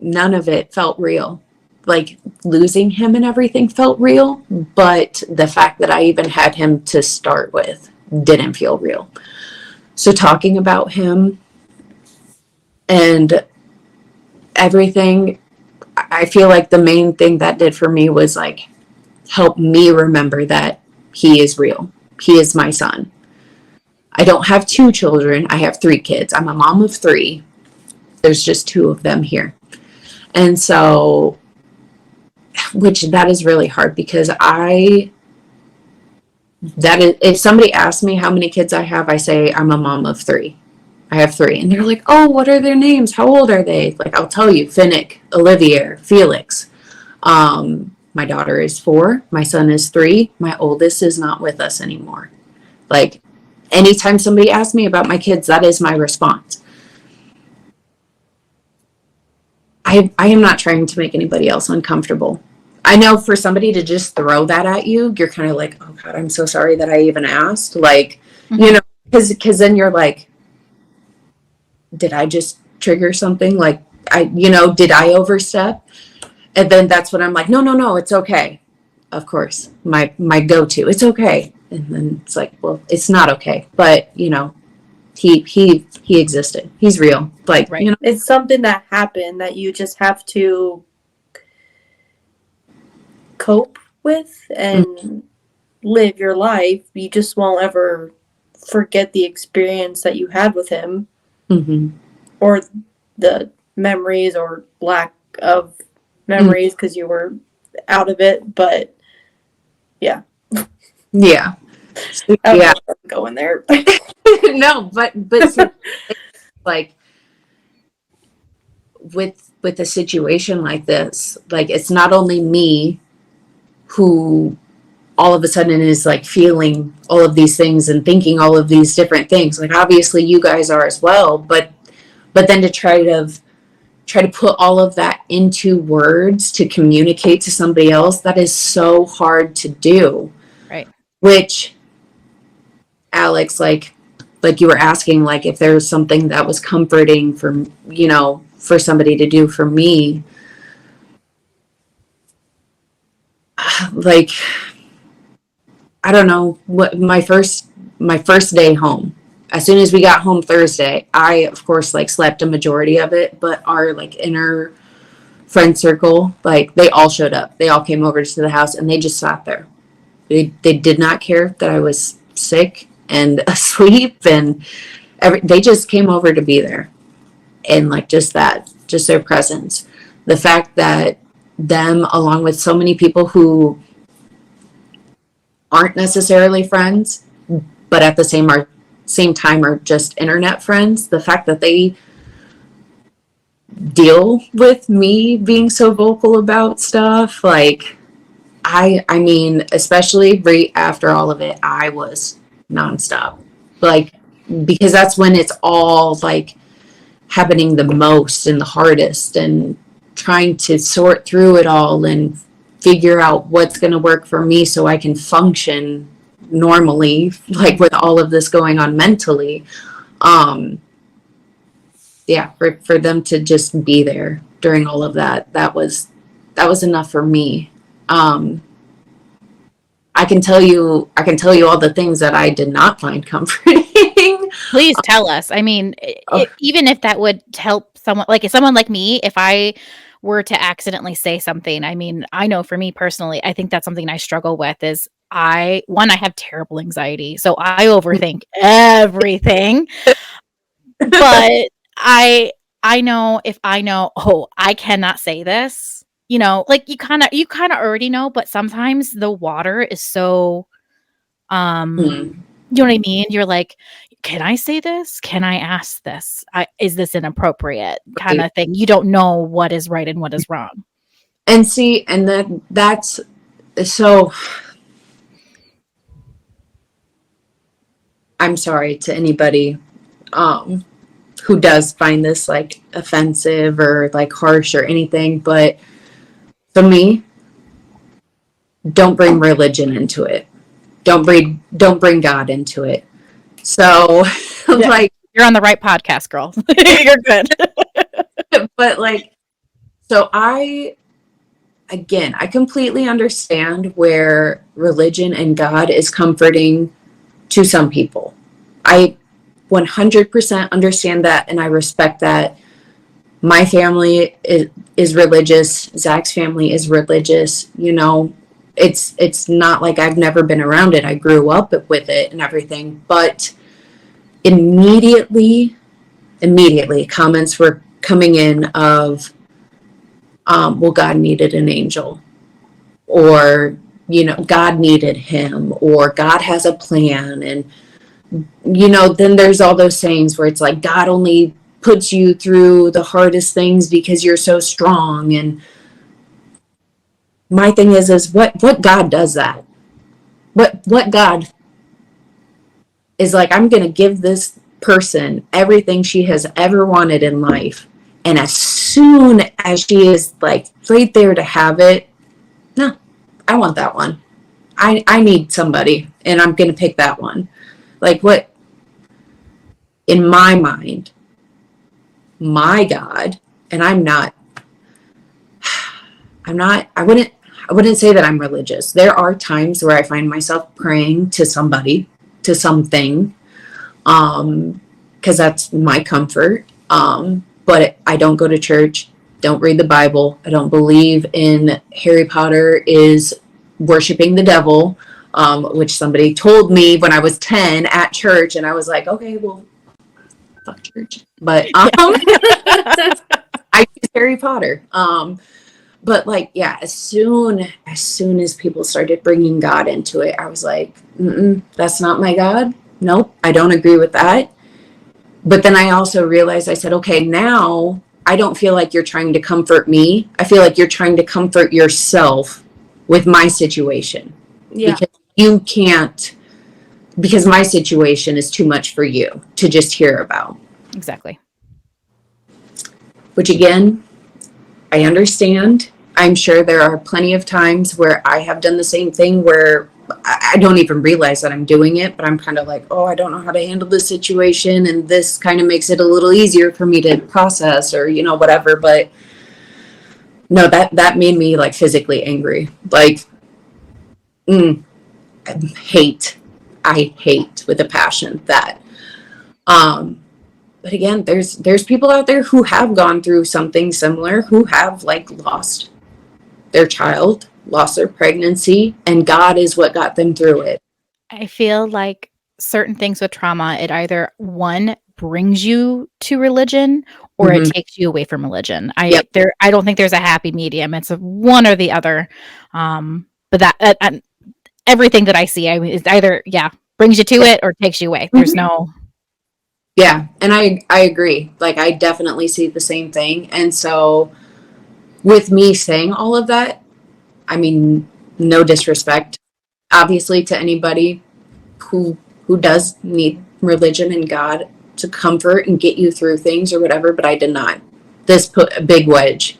None of it felt real. Like, losing him and everything felt real, but the fact that I even had him to start with didn't feel real. So talking about him and everything, I feel like the main thing that did for me was like help me remember that he is real. He is my son. I don't have 2 children. I have 3 kids. I'm a mom of 3. There's just 2 of them here. And so, which that is really hard, because if somebody asks me how many kids I have, I say I'm a mom of 3. I have 3. And they're like, oh, what are their names? How old are they? Like, I'll tell you: Finnick, Olivier, Felix. My daughter is 4. My son is 3. My oldest is not with us anymore. Like, anytime somebody asks me about my kids, that is my response. I am not trying to make anybody else uncomfortable. I know for somebody to just throw that at you, you're kind of like, oh God, I'm so sorry that I even asked. Like, because then you're like, did I just trigger something? Like, did I overstep? And then that's when I'm like, no, it's okay. Of course, my go-to, it's okay. And then it's like, well, it's not okay. But he existed. He's real. Like, Right. It's something that happened that you just have to cope with and live your life. You just won't ever forget the experience that you had with him, mm-hmm. or the memories or lack of memories because you were out of it. But yeah. Yeah. I don't know if I'm going there. No, but so, like, with a situation like this, like, it's not only me who all of a sudden is like feeling all of these things and thinking all of these different things. Like obviously you guys are as well, but then to try to put all of that into words to communicate to somebody else, that is so hard to do. Right. Which, Alex, like you were asking, like if there was something that was comforting for, you know, for somebody to do for me, like, I don't know what my first day home, as soon as we got home Thursday, I of course like slept a majority of it, but our like inner friend circle, like they all showed up. They all came over to the house and they just sat there. They did not care that I was sick and asleep, and they just came over to be there. And like just their presence, the fact that them, along with so many people who aren't necessarily friends, but at the same time are just internet friends, the fact that they deal with me being so vocal about stuff, like I mean, especially right after all of it, I was nonstop, like, because that's when it's all like happening the most and the hardest, and trying to sort through it all and figure out what's going to work for me so I can function normally, like with all of this going on mentally. Yeah, for them to just be there during all of that, that was enough for me. I can tell you all the things that I did not find comforting. Please tell us. I mean, even if that would help someone like me, if I were to accidentally say something, I mean, I know for me personally, I think that's something I struggle with is I have terrible anxiety. So I overthink everything. But I know if I know, oh, I cannot say this, you know, like you kind of already know, but sometimes the water is so, you know what I mean? You're like, can I say this? Can I ask this? Is this inappropriate kind of thing? You don't know what is right and what is wrong. And see, and that's so, I'm sorry to anybody, who does find this like offensive or like harsh or anything, but for me, don't bring religion into it. Don't bring God into it. So Yeah, like, you're on the right podcast, girl. You're good. But like, so I completely understand where religion and God is comforting to some people. I 100% understand that, and I respect that. My family is religious. Zach's family is religious. You know, it's not like I've never been around it. I grew up with it and everything. But immediately, comments were coming in of, well, God needed an angel, or, you know, God needed him, or God has a plan. And, you know, then there's all those sayings where it's like, God only puts you through the hardest things because you're so strong. And my thing is what God does that? What God is like, I'm going to give this person everything she has ever wanted in life. And as soon as she is like right there to have it, no, I want that one. I need somebody, and I'm going to pick that one. Like, what, in my mind, my God, and I wouldn't say that I'm religious. There are times where I find myself praying to somebody, to something, because that's my comfort. But I don't go to church, don't read the Bible. I don't believe in Harry Potter is worshiping the devil, which somebody told me when I was 10 at church, and I was like, okay, well, fuck church. But I choose Harry Potter. But like, yeah, as soon as people started bringing God into it, I was like, that's not my God. Nope, I don't agree with that. But then I also realized, I said, okay, now I don't feel like you're trying to comfort me. I feel like you're trying to comfort yourself with my situation. Yeah. because you can't, because my situation is too much for you to just hear about. Exactly. Which again, I understand. I'm sure there are plenty of times where I have done the same thing where I don't even realize that I'm doing it, but I'm kind of like, oh, I don't know how to handle this situation. And this kind of makes it a little easier for me to process or, whatever. But no, that made me like physically angry. Like, I hate with a passion that, but again, there's people out there who have gone through something similar, who have like lost their child, lost their pregnancy, and God is what got them through it. I feel like certain things with trauma, it either one brings you to religion or it Mm-hmm. takes you away from religion. Yep. I don't think there's a happy medium. It's a one or the other. But that everything that I see, I mean, is either brings you to it or takes you away. There's no. Yeah, and I agree. Like I definitely see the same thing. And so with me saying all of that, I mean, no disrespect obviously to anybody who does need religion and God to comfort and get you through things or whatever, but I did not. This put a big wedge.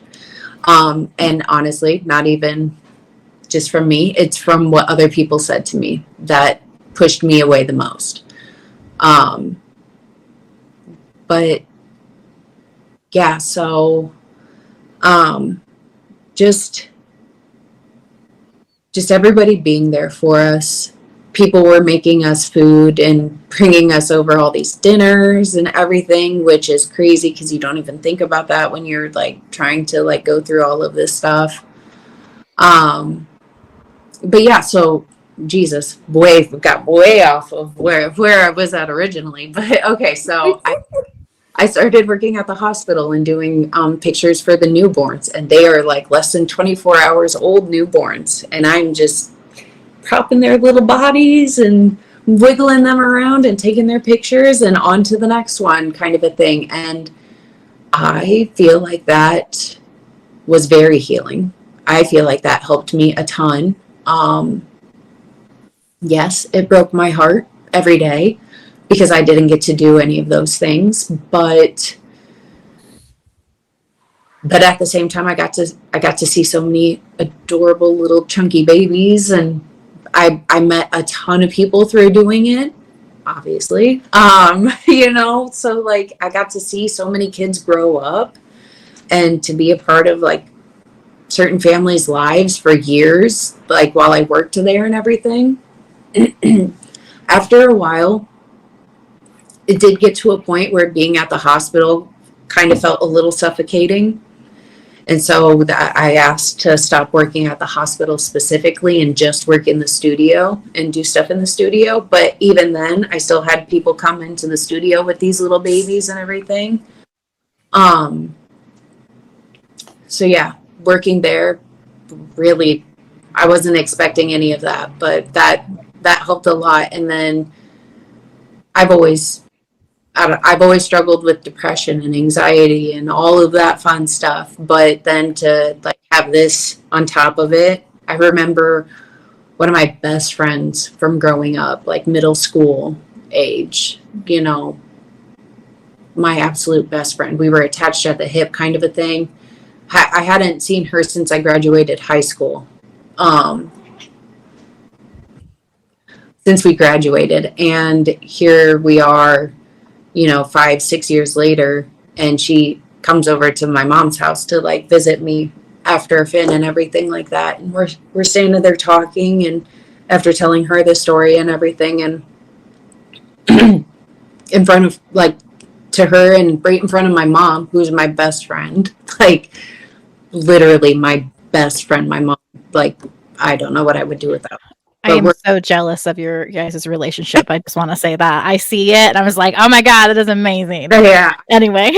And honestly, not even just from me, it's from what other people said to me that pushed me away the most. But yeah, so just everybody being there for us. People were making us food and bringing us over all these dinners and everything, which is crazy because you don't even think about that when you're like trying to like go through all of this stuff. But yeah, so Jesus, got way off of where I was at originally. But okay, so I started working at the hospital and doing pictures for the newborns, and they are like less than 24 hours old newborns, and I'm just propping their little bodies and wiggling them around and taking their pictures and on to the next one kind of a thing. And I feel like that was very healing. I feel like that helped me a ton. Yes, it broke my heart every day because I didn't get to do any of those things, but at the same time I got to see so many adorable little chunky babies, and I met a ton of people through doing it, obviously. So like I got to see so many kids grow up and to be a part of like certain families' lives for years, like while I worked there and everything. After a while, it did get to a point where being at the hospital kind of felt a little suffocating. And so I asked to stop working at the hospital specifically and just work in the studio and do stuff in the studio. But even then, I still had people come into the studio with these little babies and everything. So yeah, working there, really, I wasn't expecting any of that, but that helped a lot. And then I've always struggled with depression and anxiety and all of that fun stuff. But then to like have this on top of it, I remember one of my best friends from growing up, like middle school age, my absolute best friend. We were attached at the hip kind of a thing. I hadn't seen her since I graduated high school. Since we graduated, and here we are 5-6 years later, and she comes over to my mom's house to like visit me after Finn and everything like that. And we're standing there talking, and after telling her the story and everything, and in front of like to her and right in front of my mom, who's my best friend, like literally my best friend, my mom, like I don't know what I would do without her. I am so jealous of your guys' relationship. I just want to say that. I see it and I was like, oh my God, that is amazing. Yeah. Anyway.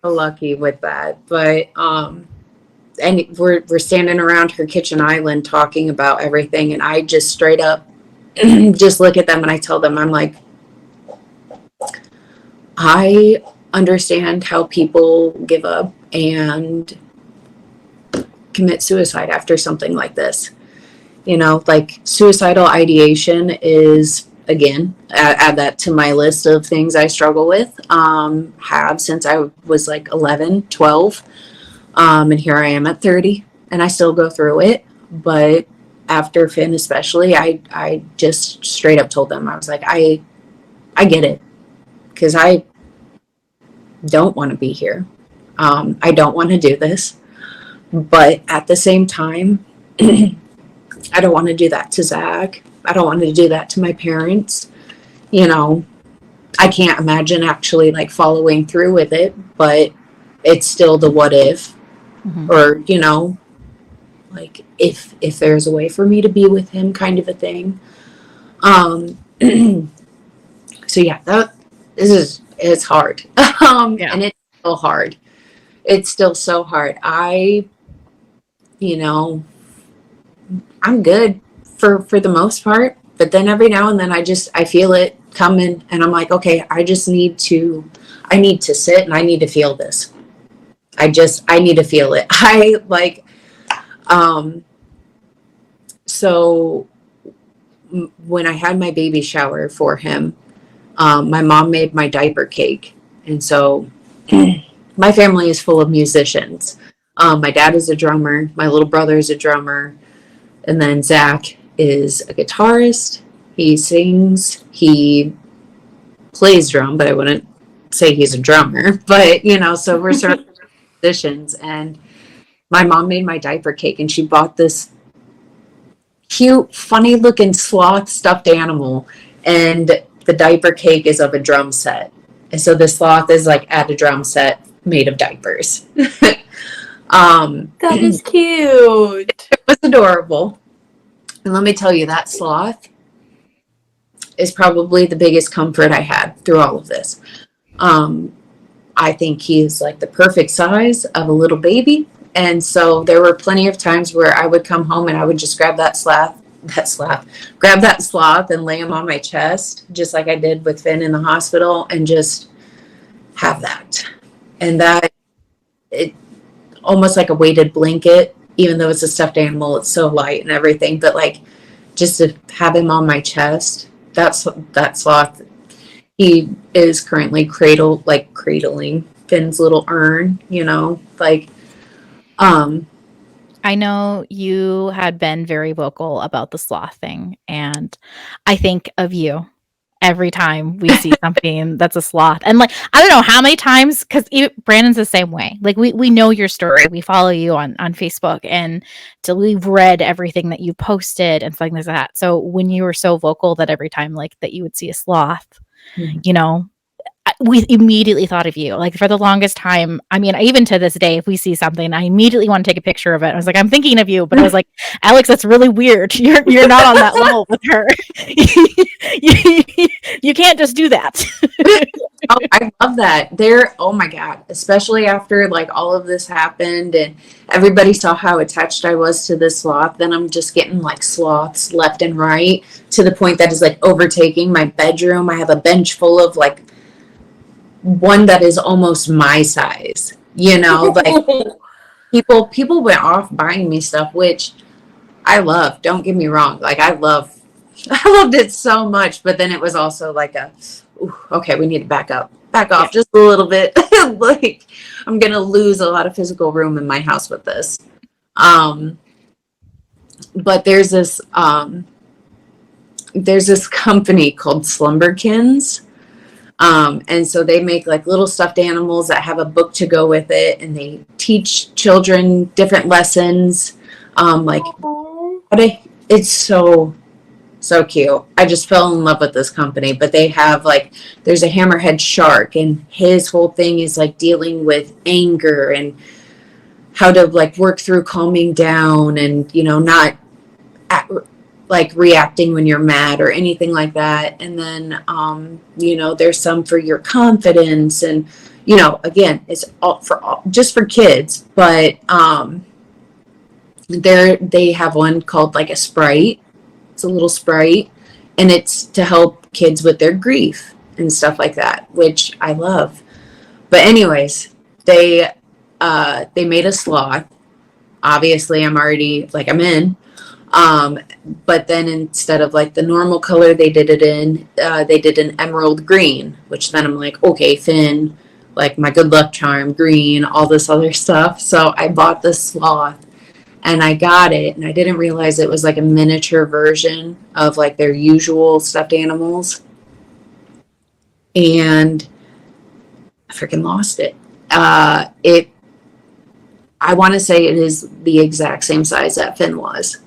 So lucky with that. But and we're standing around her kitchen island talking about everything, and I just straight up just look at them and I tell them, I'm like, I understand how people give up and commit suicide after something like this. like suicidal ideation is, again, add that to my list of things I struggle with, have since I was like 11, 12. And here I am at 30 and I still go through it. But after Finn, especially, I just straight up told them, I was like, I get it, because I don't want to be here. I don't want to do this. But at the same time, I don't want to do that to Zach. I don't want to do that to my parents. I can't imagine actually like following through with it, but it's still the what if, or, like if there's a way for me to be with him kind of a thing. So yeah, it's hard. And it's still hard. It's still so hard. I'm good for the most part, but then every now and then I feel it coming and I'm like, okay, I need to sit and I need to feel this. I need to feel it. So when I had my baby shower for him, my mom made my diaper cake. And so my family is full of musicians. My dad is a drummer. My little brother is a drummer. And then Zach is a guitarist. He sings. He plays drum, but I wouldn't say he's a drummer. But, so we're sort of musicians. And my mom made my diaper cake, and she bought this cute, funny-looking sloth stuffed animal. And the diaper cake is of a drum set. And so the sloth is like at a drum set made of diapers. That is cute. It was adorable. And let me tell you, that sloth is probably the biggest comfort I had through all of this. I think he's like the perfect size of a little baby. And so there were plenty of times where I would come home and I would just grab that sloth and lay him on my chest, just like I did with Finn in the hospital, and just have that. And that, it almost like a weighted blanket, even though it's a stuffed animal, it's so light and everything, but like just to have him on my chest, that sloth, he is currently cradling Finn's little urn, I know you had been very vocal about the sloth thing, and I think of you every time we see something that's a sloth. And like, I don't know how many times, because Brandon's the same way. Like, we know your story. We follow you on Facebook, and so we've read everything that you posted and things like that. So when you were so vocal that every time like that you would see a sloth, we immediately thought of you. Like, for the longest time, I mean, even to this day, if we see something, I immediately want to take a picture of it. I was like, I'm thinking of you, but I was like, Alex, that's really weird. You're not on that level with her. You can't just do that. Oh, I love that. Oh my God, especially after like all of this happened and everybody saw how attached I was to this sloth. Then I'm just getting like sloths left and right, to the point that is like overtaking my bedroom. I have a bench full of like one that is almost my size, like people went off buying me stuff, which I love. Don't get me wrong. Like, I loved it so much, but then it was also like okay, we need to back off just a little bit. Like, I'm going to lose a lot of physical room in my house with this. But there's this company called Slumberkins. And so they make like little stuffed animals that have a book to go with it, and they teach children different lessons. It's so cute. I just fell in love with this company. But they have like, there's a hammerhead shark, and his whole thing is like dealing with anger and how to like work through calming down and, not like reacting when you're mad or anything like that. And then, there's some for your confidence, and, again, it's just for kids, but, they have one called like a Sprite. It's a little Sprite, and it's to help kids with their grief and stuff like that, which I love. But anyways, they made a sloth. Obviously I'm already like, I'm in. But then instead of like the normal color they did an emerald green, which then I'm like, okay, Finn, like my good luck charm, green, all this other stuff. So I bought this sloth and I got it, and I didn't realize it was like a miniature version of like their usual stuffed animals. And I freaking lost it. I want to say it is the exact same size that Finn was.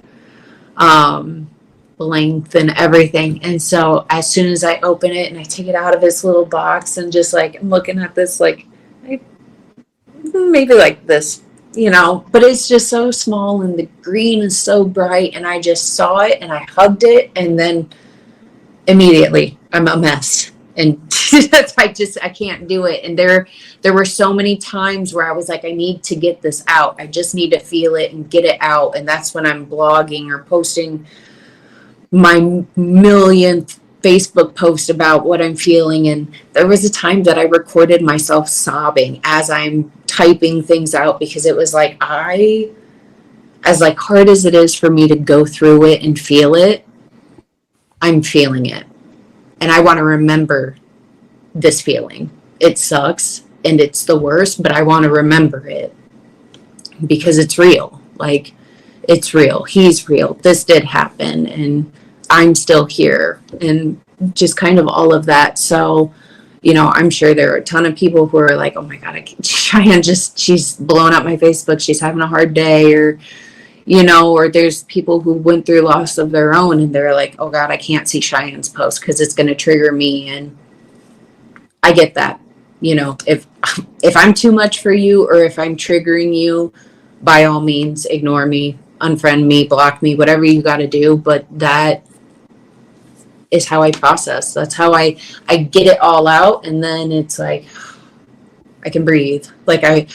Length and everything. And so as soon as I open it and I take it out of this little box and just like I'm looking at this, like maybe like this, but it's just so small and the green is so bright, and I just saw it and I hugged it, and then immediately I'm a mess. And I can't do it. And there were so many times where I was like, I need to get this out. I just need to feel it and get it out. And that's when I'm blogging or posting my millionth Facebook post about what I'm feeling. And there was a time that I recorded myself sobbing as I'm typing things out, because it was like, as like hard as it is for me to go through it and feel it, I'm feeling it. And I want to remember this feeling. It sucks and it's the worst, but I want to remember it because it's real. Like, it's real. He's real. This did happen, and I'm still here, and just kind of all of that. So, I'm sure there are a ton of people who are like, oh my God, Cheyenne she's blowing up my Facebook. She's having a hard day, or or there's people who went through loss of their own, and they're like, oh God, I can't see Cheyenne's post because it's going to trigger me. And I get that. If I'm too much for you, or if I'm triggering you, by all means, ignore me, unfriend me, block me, whatever you got to do. But that is how I process. That's how I get it all out. And then it's like, I can breathe. Like, I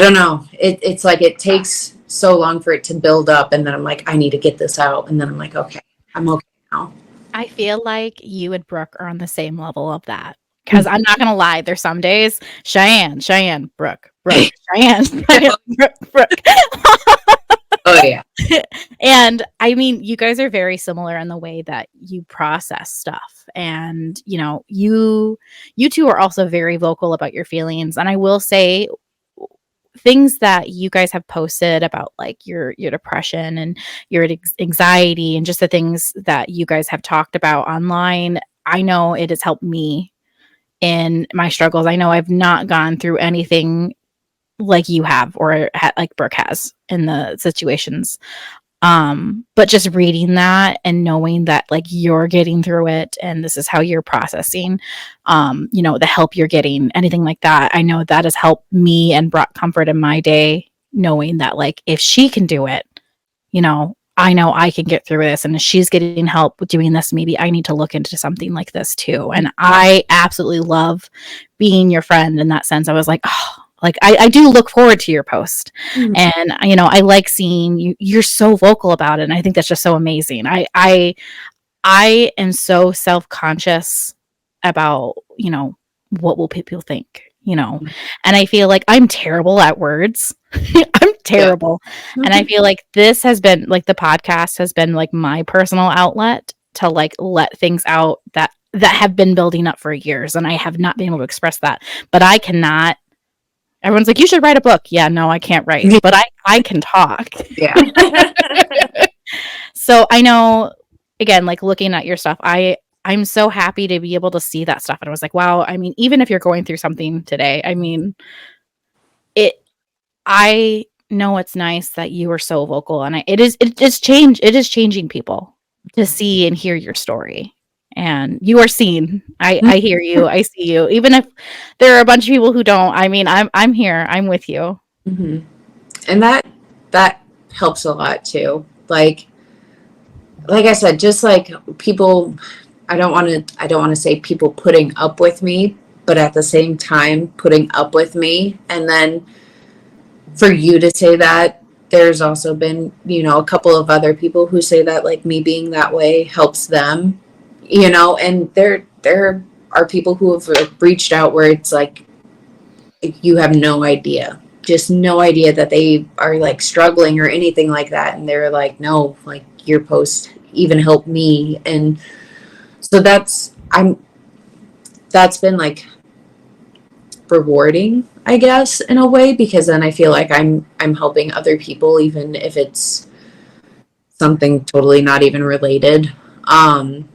don't know. It's like it takes so long for it to build up, and then I'm like, I need to get this out, and then I'm like, okay, I'm okay now. I feel like you and Brooke are on the same level of that, because I'm not gonna lie, there's some days Cheyenne, Brooke, Cheyenne, Brooke. Oh yeah. And I mean, you guys are very similar in the way that you process stuff, and you two are also very vocal about your feelings. And I will say, things that you guys have posted about like your depression and your anxiety, and just the things that you guys have talked about online, I know it has helped me in my struggles. I know I've not gone through anything like you have, or like Brooke has in the situations. But just reading that and knowing that like you're getting through it and this is how you're processing, the help you're getting, anything like that, I know that has helped me and brought comfort in my day, knowing that like if she can do it, I know I can get through this. And if she's getting help with doing this, maybe I need to look into something like this too. And I absolutely love being your friend in that sense. I was like, oh, like I do look forward to your post, and I like seeing you. You're so vocal about it, and I think that's just so amazing. I am so self-conscious about what will people think, and I feel like I'm terrible at words. I'm terrible, and I feel like this has been like the podcast has been like my personal outlet to like let things out that have been building up for years, and I have not been able to express that, but I cannot. Everyone's like, you should write a book. Yeah, no, I can't write, but I can talk. Yeah. So I know, again, like looking at your stuff, I'm so happy to be able to see that stuff. And I was like, wow, I mean, even if you're going through something today, I mean, I know it's nice that you are so vocal, and it is changing people to see and hear your story. And you are seen. I hear you. I see you. Even if there are a bunch of people who don't, I mean, I'm here. I'm with you. Mm-hmm. And that helps a lot too. Like I said, just like people, I don't want to say people putting up with me, but at the same time putting up with me. And then for you to say that, there's also been, a couple of other people who say that like me being that way helps them. And there are people who have reached out where it's like, you have no idea. just no idea that they are like struggling or anything like that. And they're like, no, like your post even helped me. And so that's been like rewarding, I guess, in a way, because then I feel like I'm helping other people, even if it's something totally not even related. Hold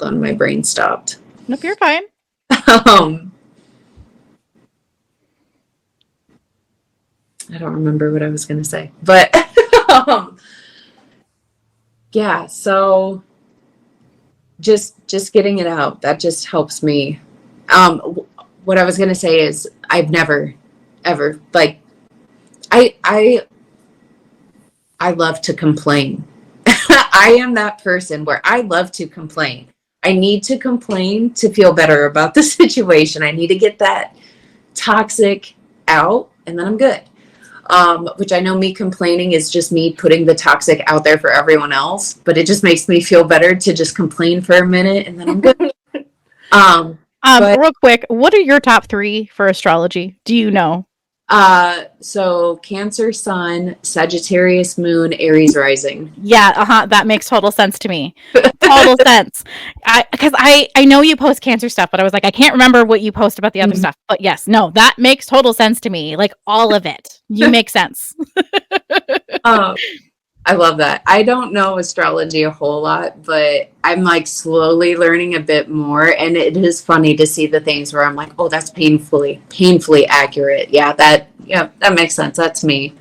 on, my brain stopped. Nope, you're fine. um I don't remember what I was going to say, but yeah, so just getting it out, that just helps me. What I was going to say is I've never ever like I love to complain. I am that person where I love to complain. I need to complain to feel better about the situation. I need to get that toxic out, and then I'm good. Which I know me complaining is just me putting the toxic out there for everyone else, but it just makes me feel better to just complain for a minute, and then I'm good. But Real quick, what are your top 3 for astrology? Do you know? so Cancer Sun, Sagittarius Moon, Aries Rising. Yeah, that makes total sense to me. Total sense. Because I know you post Cancer stuff, but I was like, I can't remember what you post about the other stuff. But yes, no, that makes total sense to me. Like all of it. You make sense. I love that. I don't know astrology a whole lot, but I'm like slowly learning a bit more, and it is funny to see the things where I'm like, oh, that's painfully accurate. Yeah, that makes sense. That's me.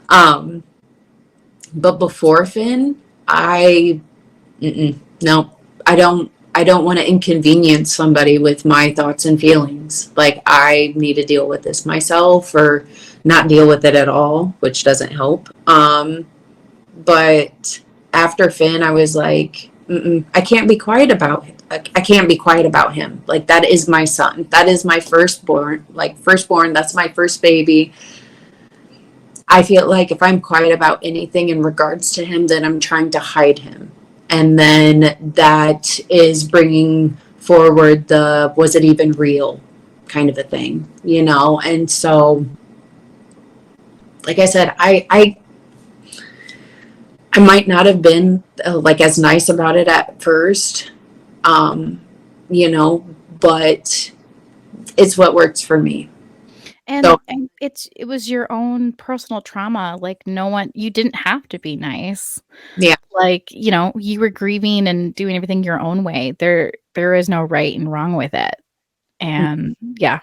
But before Finn, no, I don't want to inconvenience somebody with my thoughts and feelings. Like I need to deal with this myself, or not deal with it at all, which doesn't help. But after Finn, I was like, I can't be quiet about it. I can't be quiet about him. Like that is my son. That is my firstborn. That's my first baby. I feel like if I'm quiet about anything in regards to him, then I'm trying to hide him. And then that is bringing forward the was it even real kind of a thing, And so, like I said, I might not have been like as nice about it at first, but it's what works for me. And it was your own personal trauma. Like you didn't have to be nice. Yeah. Like, you were grieving and doing everything your own way. There is no right and wrong with it. And yeah.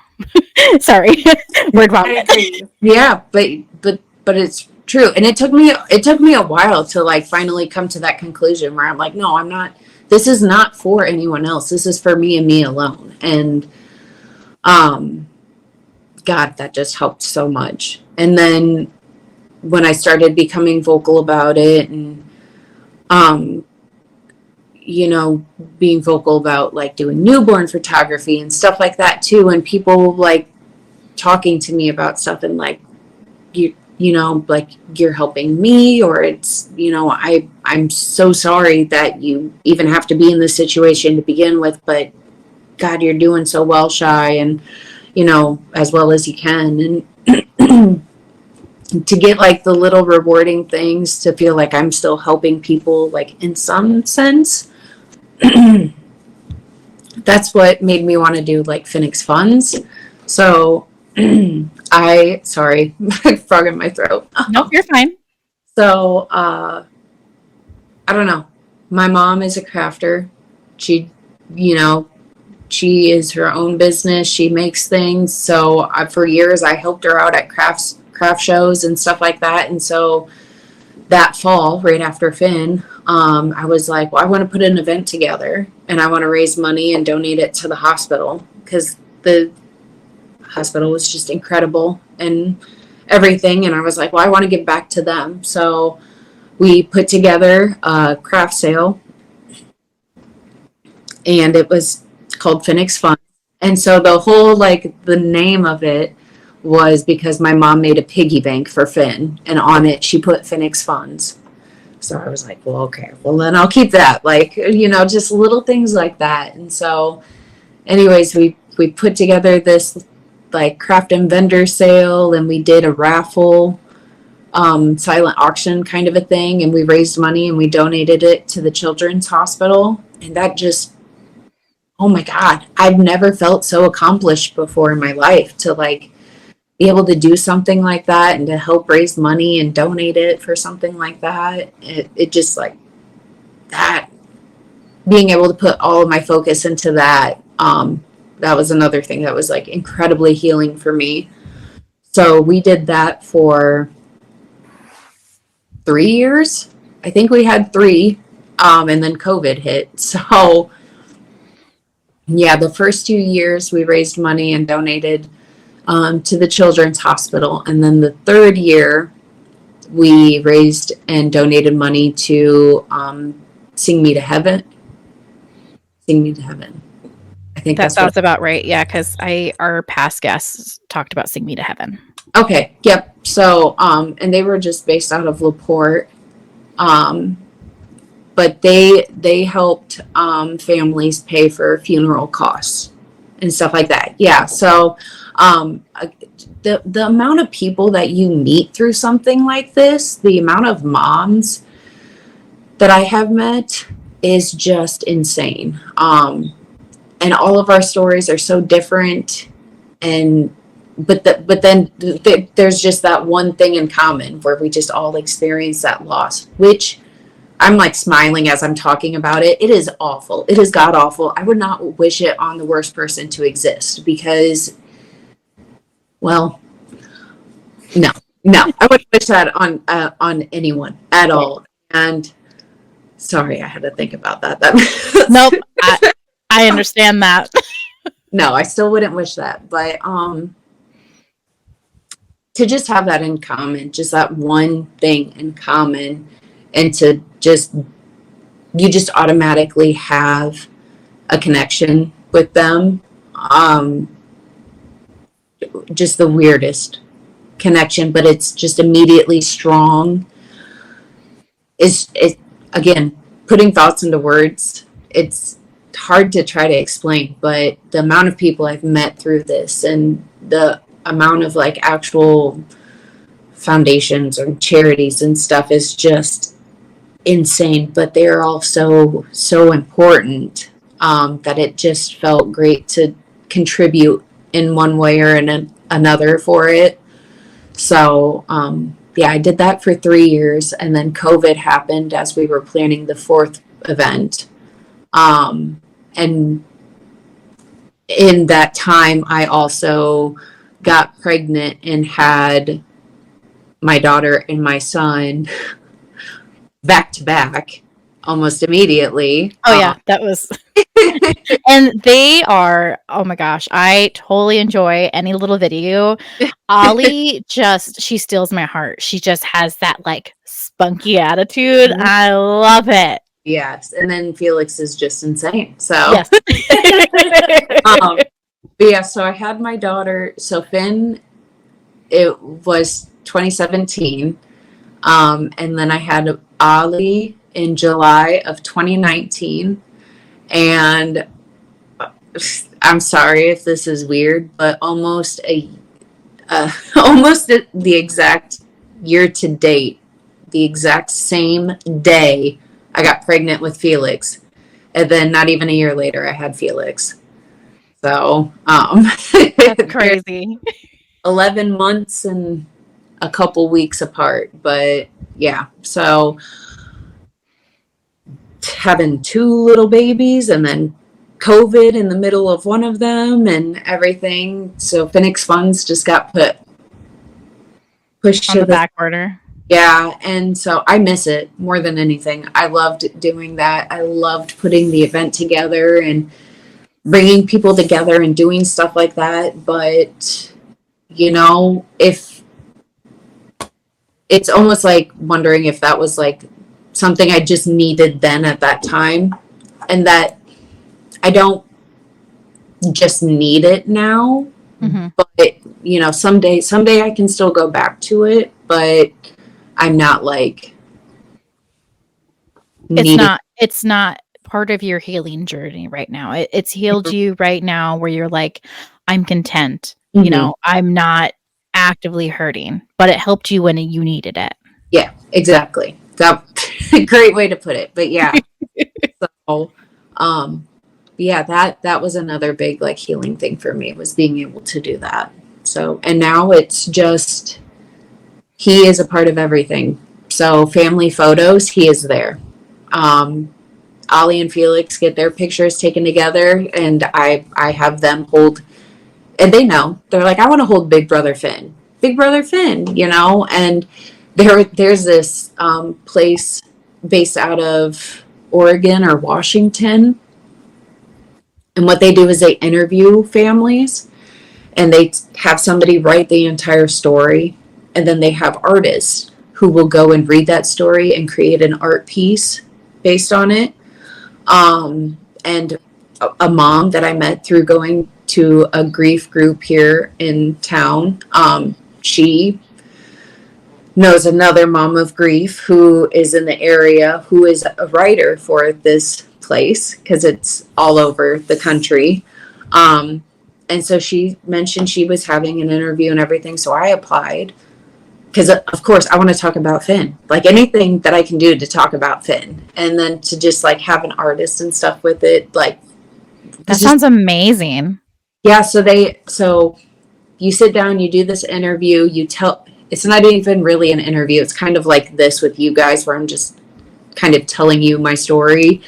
Sorry. Word vomit. Yeah, but it's true. And it took me a while to like finally come to that conclusion where I'm like, no, I'm not, this is not for anyone else. This is for me and me alone. And God, that just helped so much. And then when I started becoming vocal about it and being vocal about like doing newborn photography and stuff like that too, and people like talking to me about stuff and like like you're helping me, or it's I'm so sorry that you even have to be in this situation to begin with, but God, you're doing so well, Shy, and as well as you can, and to get like the little rewarding things, to feel like I'm still helping people like in some sense. That's what made me want to do like Finnick's funds. So sorry, frog in my throat. Nope, you're fine. So I don't know. My mom is a crafter. She is her own business. She makes things. So for years I helped her out at craft shows and stuff like that. And so that fall, right after Finn, I was like, well, I want to put an event together and I want to raise money and donate it to the hospital, because the hospital was just incredible and everything. And I was like, well, I want to give back to them. So we put together a craft sale, and it was called Finnick's Fun. And so the whole, like, the name of it was because my mom made a piggy bank for Finn, and on it she put Finnick's Funds. So I was like, well, okay, well then I'll keep that. Like, just little things like that. And so anyways, we put together this like craft and vendor sale, and we did a raffle, silent auction kind of a thing, and we raised money and we donated it to the children's hospital. And that just, oh my God, I've never felt so accomplished before in my life, to like be able to do something like that and to help raise money and donate it for something like that. It just like that, being able to put all of my focus into that, that was another thing that was like incredibly healing for me. So we did that for 3 years. I think we had three, and then COVID hit. So yeah, the first 2 years we raised money and donated, to the children's hospital, and then the third year we raised and donated money to, Sing Me to Heaven. Sing Me to Heaven. I think That that's sounds what. about right. Yeah, because our past guests talked about Sing Me to Heaven. Okay. Yep. So, and they were just based out of LaPorte, but they helped, families pay for funeral costs and stuff like that. Yeah. So, the amount of people that you meet through something like this, the amount of moms that I have met is just insane. And all of our stories are so different, and but then there's just that one thing in common where we just all experience that loss, which I'm like smiling as I'm talking about it. It is awful. It is god awful. I would not wish it on the worst person to exist, because, well, no, I wouldn't wish that on anyone at all. And sorry, I had to think about that. Nope, I understand that. No, I still wouldn't wish that. But to just have that in common, just that one thing in common, and to just, you just automatically have a connection with them. Just the weirdest connection, but it's just immediately strong. Is it, again, putting thoughts into words? It's hard to try to explain, but the amount of people I've met through this, and the amount of like actual foundations or charities and stuff, is just insane. But they're all so important, that it just felt great to contribute in one way or in another for it. So yeah, I did that for 3 years, and then COVID happened as we were planning the fourth event. And in that time, I also got pregnant and had my daughter and my son back to back almost immediately. Oh yeah, that was. And they are, oh my gosh, I totally enjoy any little video. Ollie she steals my heart. She just has that like spunky attitude. Mhm. I love it. Yes, and then Felix is just insane. So Yes. but yeah, so I had my daughter. So Finn, it was 2017, and then I had Ollie in July of 2019, and I'm sorry if this is weird, but almost almost at the exact year to date, the exact same day, I got pregnant with Felix, and then not even a year later, I had Felix. So, That's crazy. 11 months and a couple weeks apart. But yeah, so having two little babies, and then COVID in the middle of one of them and everything. So Finnick's funds just got pushed On to the back order. Yeah, and so I miss it more than anything. I loved doing that. I loved putting the event together and bringing people together and doing stuff like that. But, if it's almost like wondering if that was like something I just needed then at that time, and that I don't just need it now. Mm-hmm. But, someday I can still go back to it, but I'm not like It's not part of your healing journey right now. It's healed you right now, where you're like, I'm content. You know, I'm not actively hurting, but it helped you when you needed it. Yeah, exactly. That great way to put it. But yeah. So yeah, that was another big like healing thing for me, was being able to do that. So, and now it's just, he is a part of everything. So family photos, he is there. Ollie and Felix get their pictures taken together, and I have them hold, and they know, they're like, I want to hold Big Brother Finn, Big Brother Finn, you know. And there's this place based out of Oregon or Washington, and what they do is they interview families, and they have somebody write the entire story, and then they have artists who will go and read that story and create an art piece based on it. And a mom that I met through going to a grief group here in town, she knows another mom of grief who is in the area, who is a writer for this place, because it's all over the country. And so she mentioned she was having an interview and everything. So I applied, because of course I want to talk about Finn, like anything that I can do to talk about Finn, and then to just like have an artist and stuff with it. Like, that sounds amazing. Yeah. So you sit down, you do this interview, it's not even really an interview. It's kind of like this with you guys, where I'm just kind of telling you my story.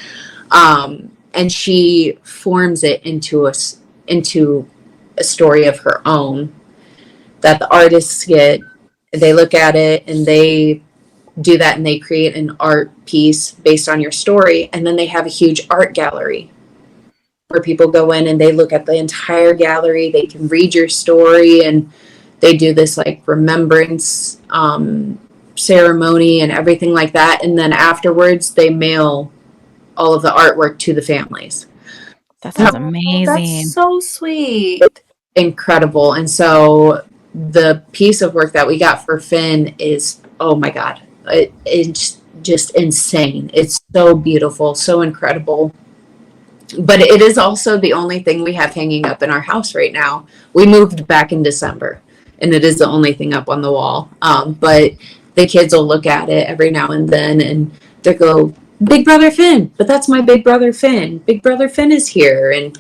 And she forms it into a story of her own that the artists get. They look at it and they do that, and they create an art piece based on your story. And then they have a huge art gallery where people go in and they look at the entire gallery. They can read your story, and they do this like remembrance ceremony and everything like that. And then afterwards, they mail all of the artwork to the families. That sounds amazing. That's so sweet. Incredible. And so the piece of work that we got for Finn is, oh my God, it's just insane. It's so beautiful, so incredible. But it is also the only thing we have hanging up in our house right now. We moved back in December, and it is the only thing up on the wall. But the kids will look at it every now and then, and they go, Big Brother Finn, but that's my Big Brother Finn. Big Brother Finn is here. And,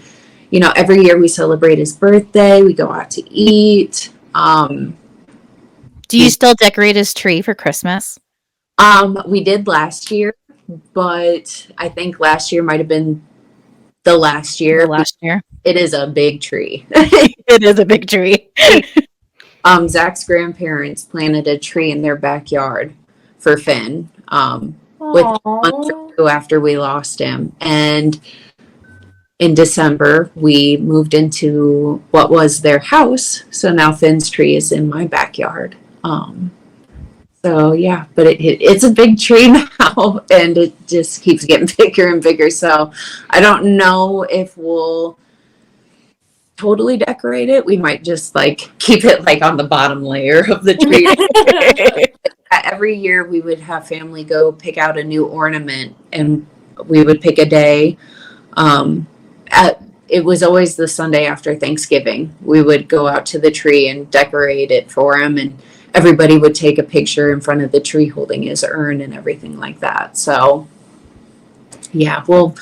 you know, every year we celebrate his birthday. We go out to eat. Do you still decorate his tree for Christmas? We did last year, but I think last year might have been the last year. It is a big tree. It is a big tree. Zach's grandparents planted a tree in their backyard for Finn. With a month or two after we lost him. And in December, we moved into what was their house. So now Finn's tree is in my backyard. So yeah, but it's a big tree now, and it just keeps getting bigger and bigger. So I don't know if we'll totally decorate it. We might just like keep it like on the bottom layer of the tree. Every year we would have family go pick out a new ornament, and we would pick a day. It was always the Sunday after Thanksgiving. We would go out to the tree and decorate it for him, and everybody would take a picture in front of the tree holding his urn and everything like that. So yeah, we'll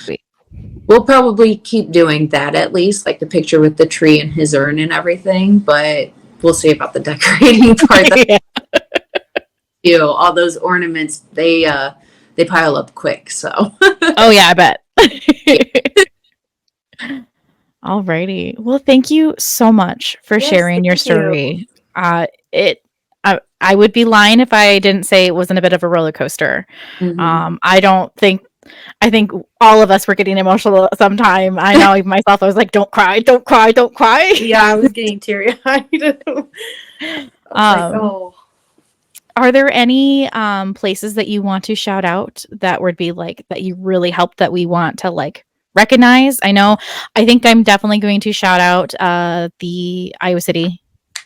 probably keep doing that, at least like the picture with the tree and his urn and everything, but we'll see about the decorating part. Yeah. All those ornaments, they pile up quick. So oh yeah, I bet. Alrighty. Well, thank you so much for sharing your story. I would be lying if I didn't say it wasn't a bit of a roller coaster. Mm-hmm. I think all of us were getting emotional at some time. I know even myself, I was like, don't cry, don't cry, don't cry. Yeah, I was getting teary-eyed. Are there any places that you want to shout out that would be like that you really helped that we want to like recognize? I think I'm definitely going to shout out the Iowa City,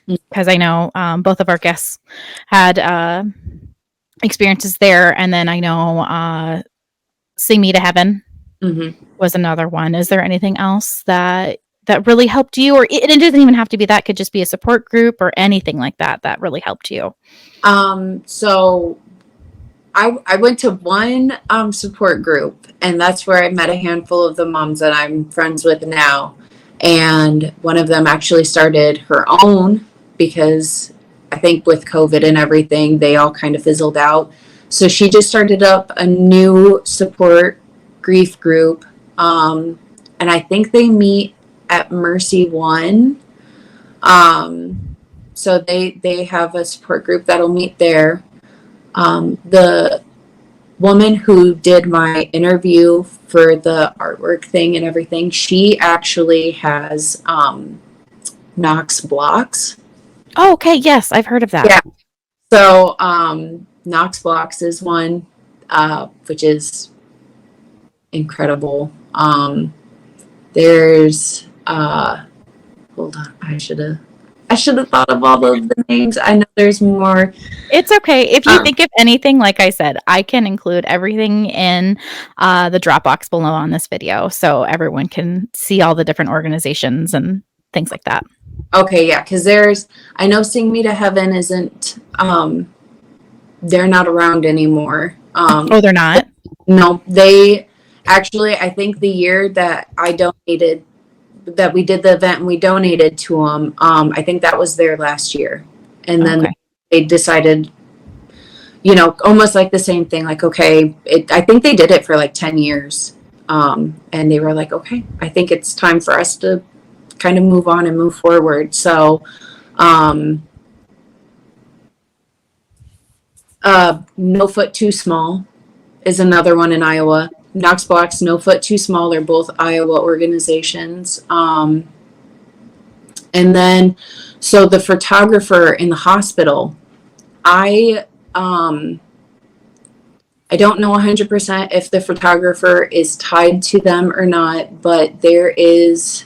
because I know both of our guests had experiences there, and then I know Sing Me to Heaven was another one. Is there anything else that that really helped you? Or it doesn't even have to be that, it could just be a support group or anything like that that really helped you. So I went to one support group, and that's where I met a handful of the moms that I'm friends with now. And one of them actually started her own because I think with COVID and everything, they all kind of fizzled out. So she just started up a new support grief group. And I think they meet at Mercy One. So they have a support group that'll meet there. The woman who did my interview for the artwork thing and everything, she actually has Knox blocks. Oh, okay. Yes, I've heard of that. Yeah. So Knox blocks is one, which is incredible. There's hold on, I should have thought of all of the names. I know there's more. It's okay. If you think of anything, like I said, I can include everything in the Dropbox below on this video so everyone can see all the different organizations and things like that. Okay, yeah, because I know Sing Me to Heaven isn't, they're not around anymore. Oh, they're not? No, they actually, I think the year that that we did the event and we donated to them, I think that was their last year. And then they decided, almost like the same thing, like, okay, I think they did it for like 10 years. And they were like, okay, I think it's time for us to kind of move on and move forward. So, No Foot Too Small is another one in Iowa. Knox Blocks, No Foot Too Small, they're both Iowa organizations. And then, so the photographer in the hospital, I don't know 100% if the photographer is tied to them or not, but there is,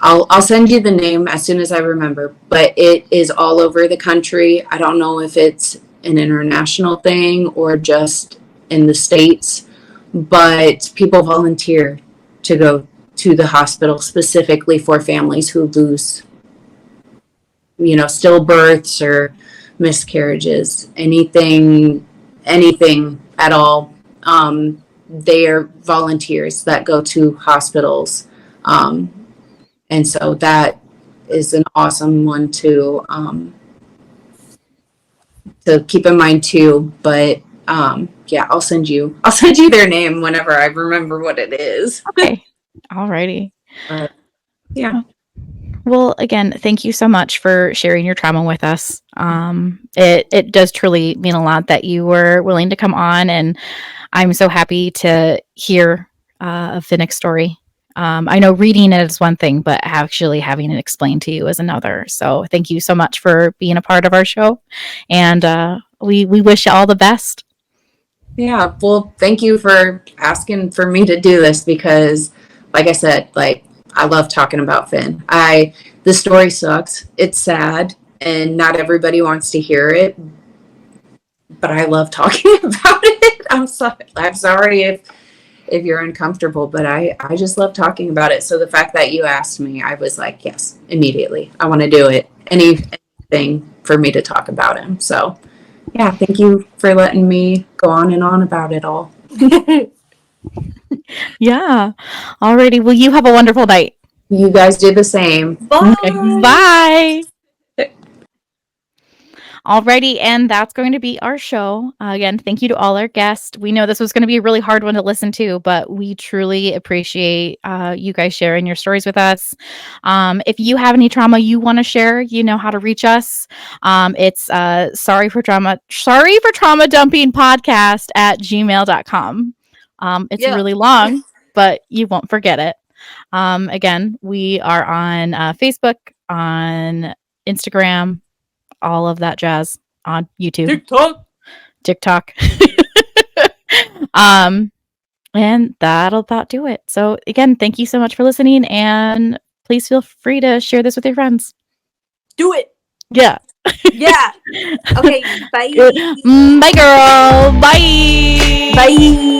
I'll send you the name as soon as I remember, but it is all over the country. I don't know if it's an international thing or just in the States, but people volunteer to go to the hospital specifically for families who lose, stillbirths or miscarriages, anything at all. They are volunteers that go to hospitals. And so that is an awesome one to keep in mind too. But yeah, I'll send you their name whenever I remember what it is. Okay. Alrighty. Yeah. Well, again, thank you so much for sharing your trauma with us. It does truly mean a lot that you were willing to come on, and I'm so happy to hear a Finnick story. I know reading it is one thing, but actually having it explained to you is another. So thank you so much for being a part of our show, and we wish you all the best. Yeah, well, thank you for asking for me to do this because, like I said, I love talking about Finn. The story sucks. It's sad, and not everybody wants to hear it, but I love talking about it. I'm sorry if you're uncomfortable, but I just love talking about it. So the fact that you asked me, I was like, yes, immediately. I want to do it. Anything for me to talk about him. So yeah, thank you for letting me go on and on about it all. Yeah. Alrighty. Well, you have a wonderful night. You guys do the same. Bye. Okay. Bye. Alrighty, and that's going to be our show. Again, thank you to all our guests. We know this was going to be a really hard one to listen to, but we truly appreciate you guys sharing your stories with us. If you have any trauma you want to share, you know how to reach us. It's sorry for trauma dumping podcast at gmail.com. It's really long, but you won't forget it. Again, we are on Facebook, on Instagram, all of that jazz, on YouTube, TikTok. And that'll about do it. So again, thank you so much for listening, and please feel free to share this with your friends. Do it. Yeah. Yeah. Okay. Bye. Bye, girl. Bye. Bye.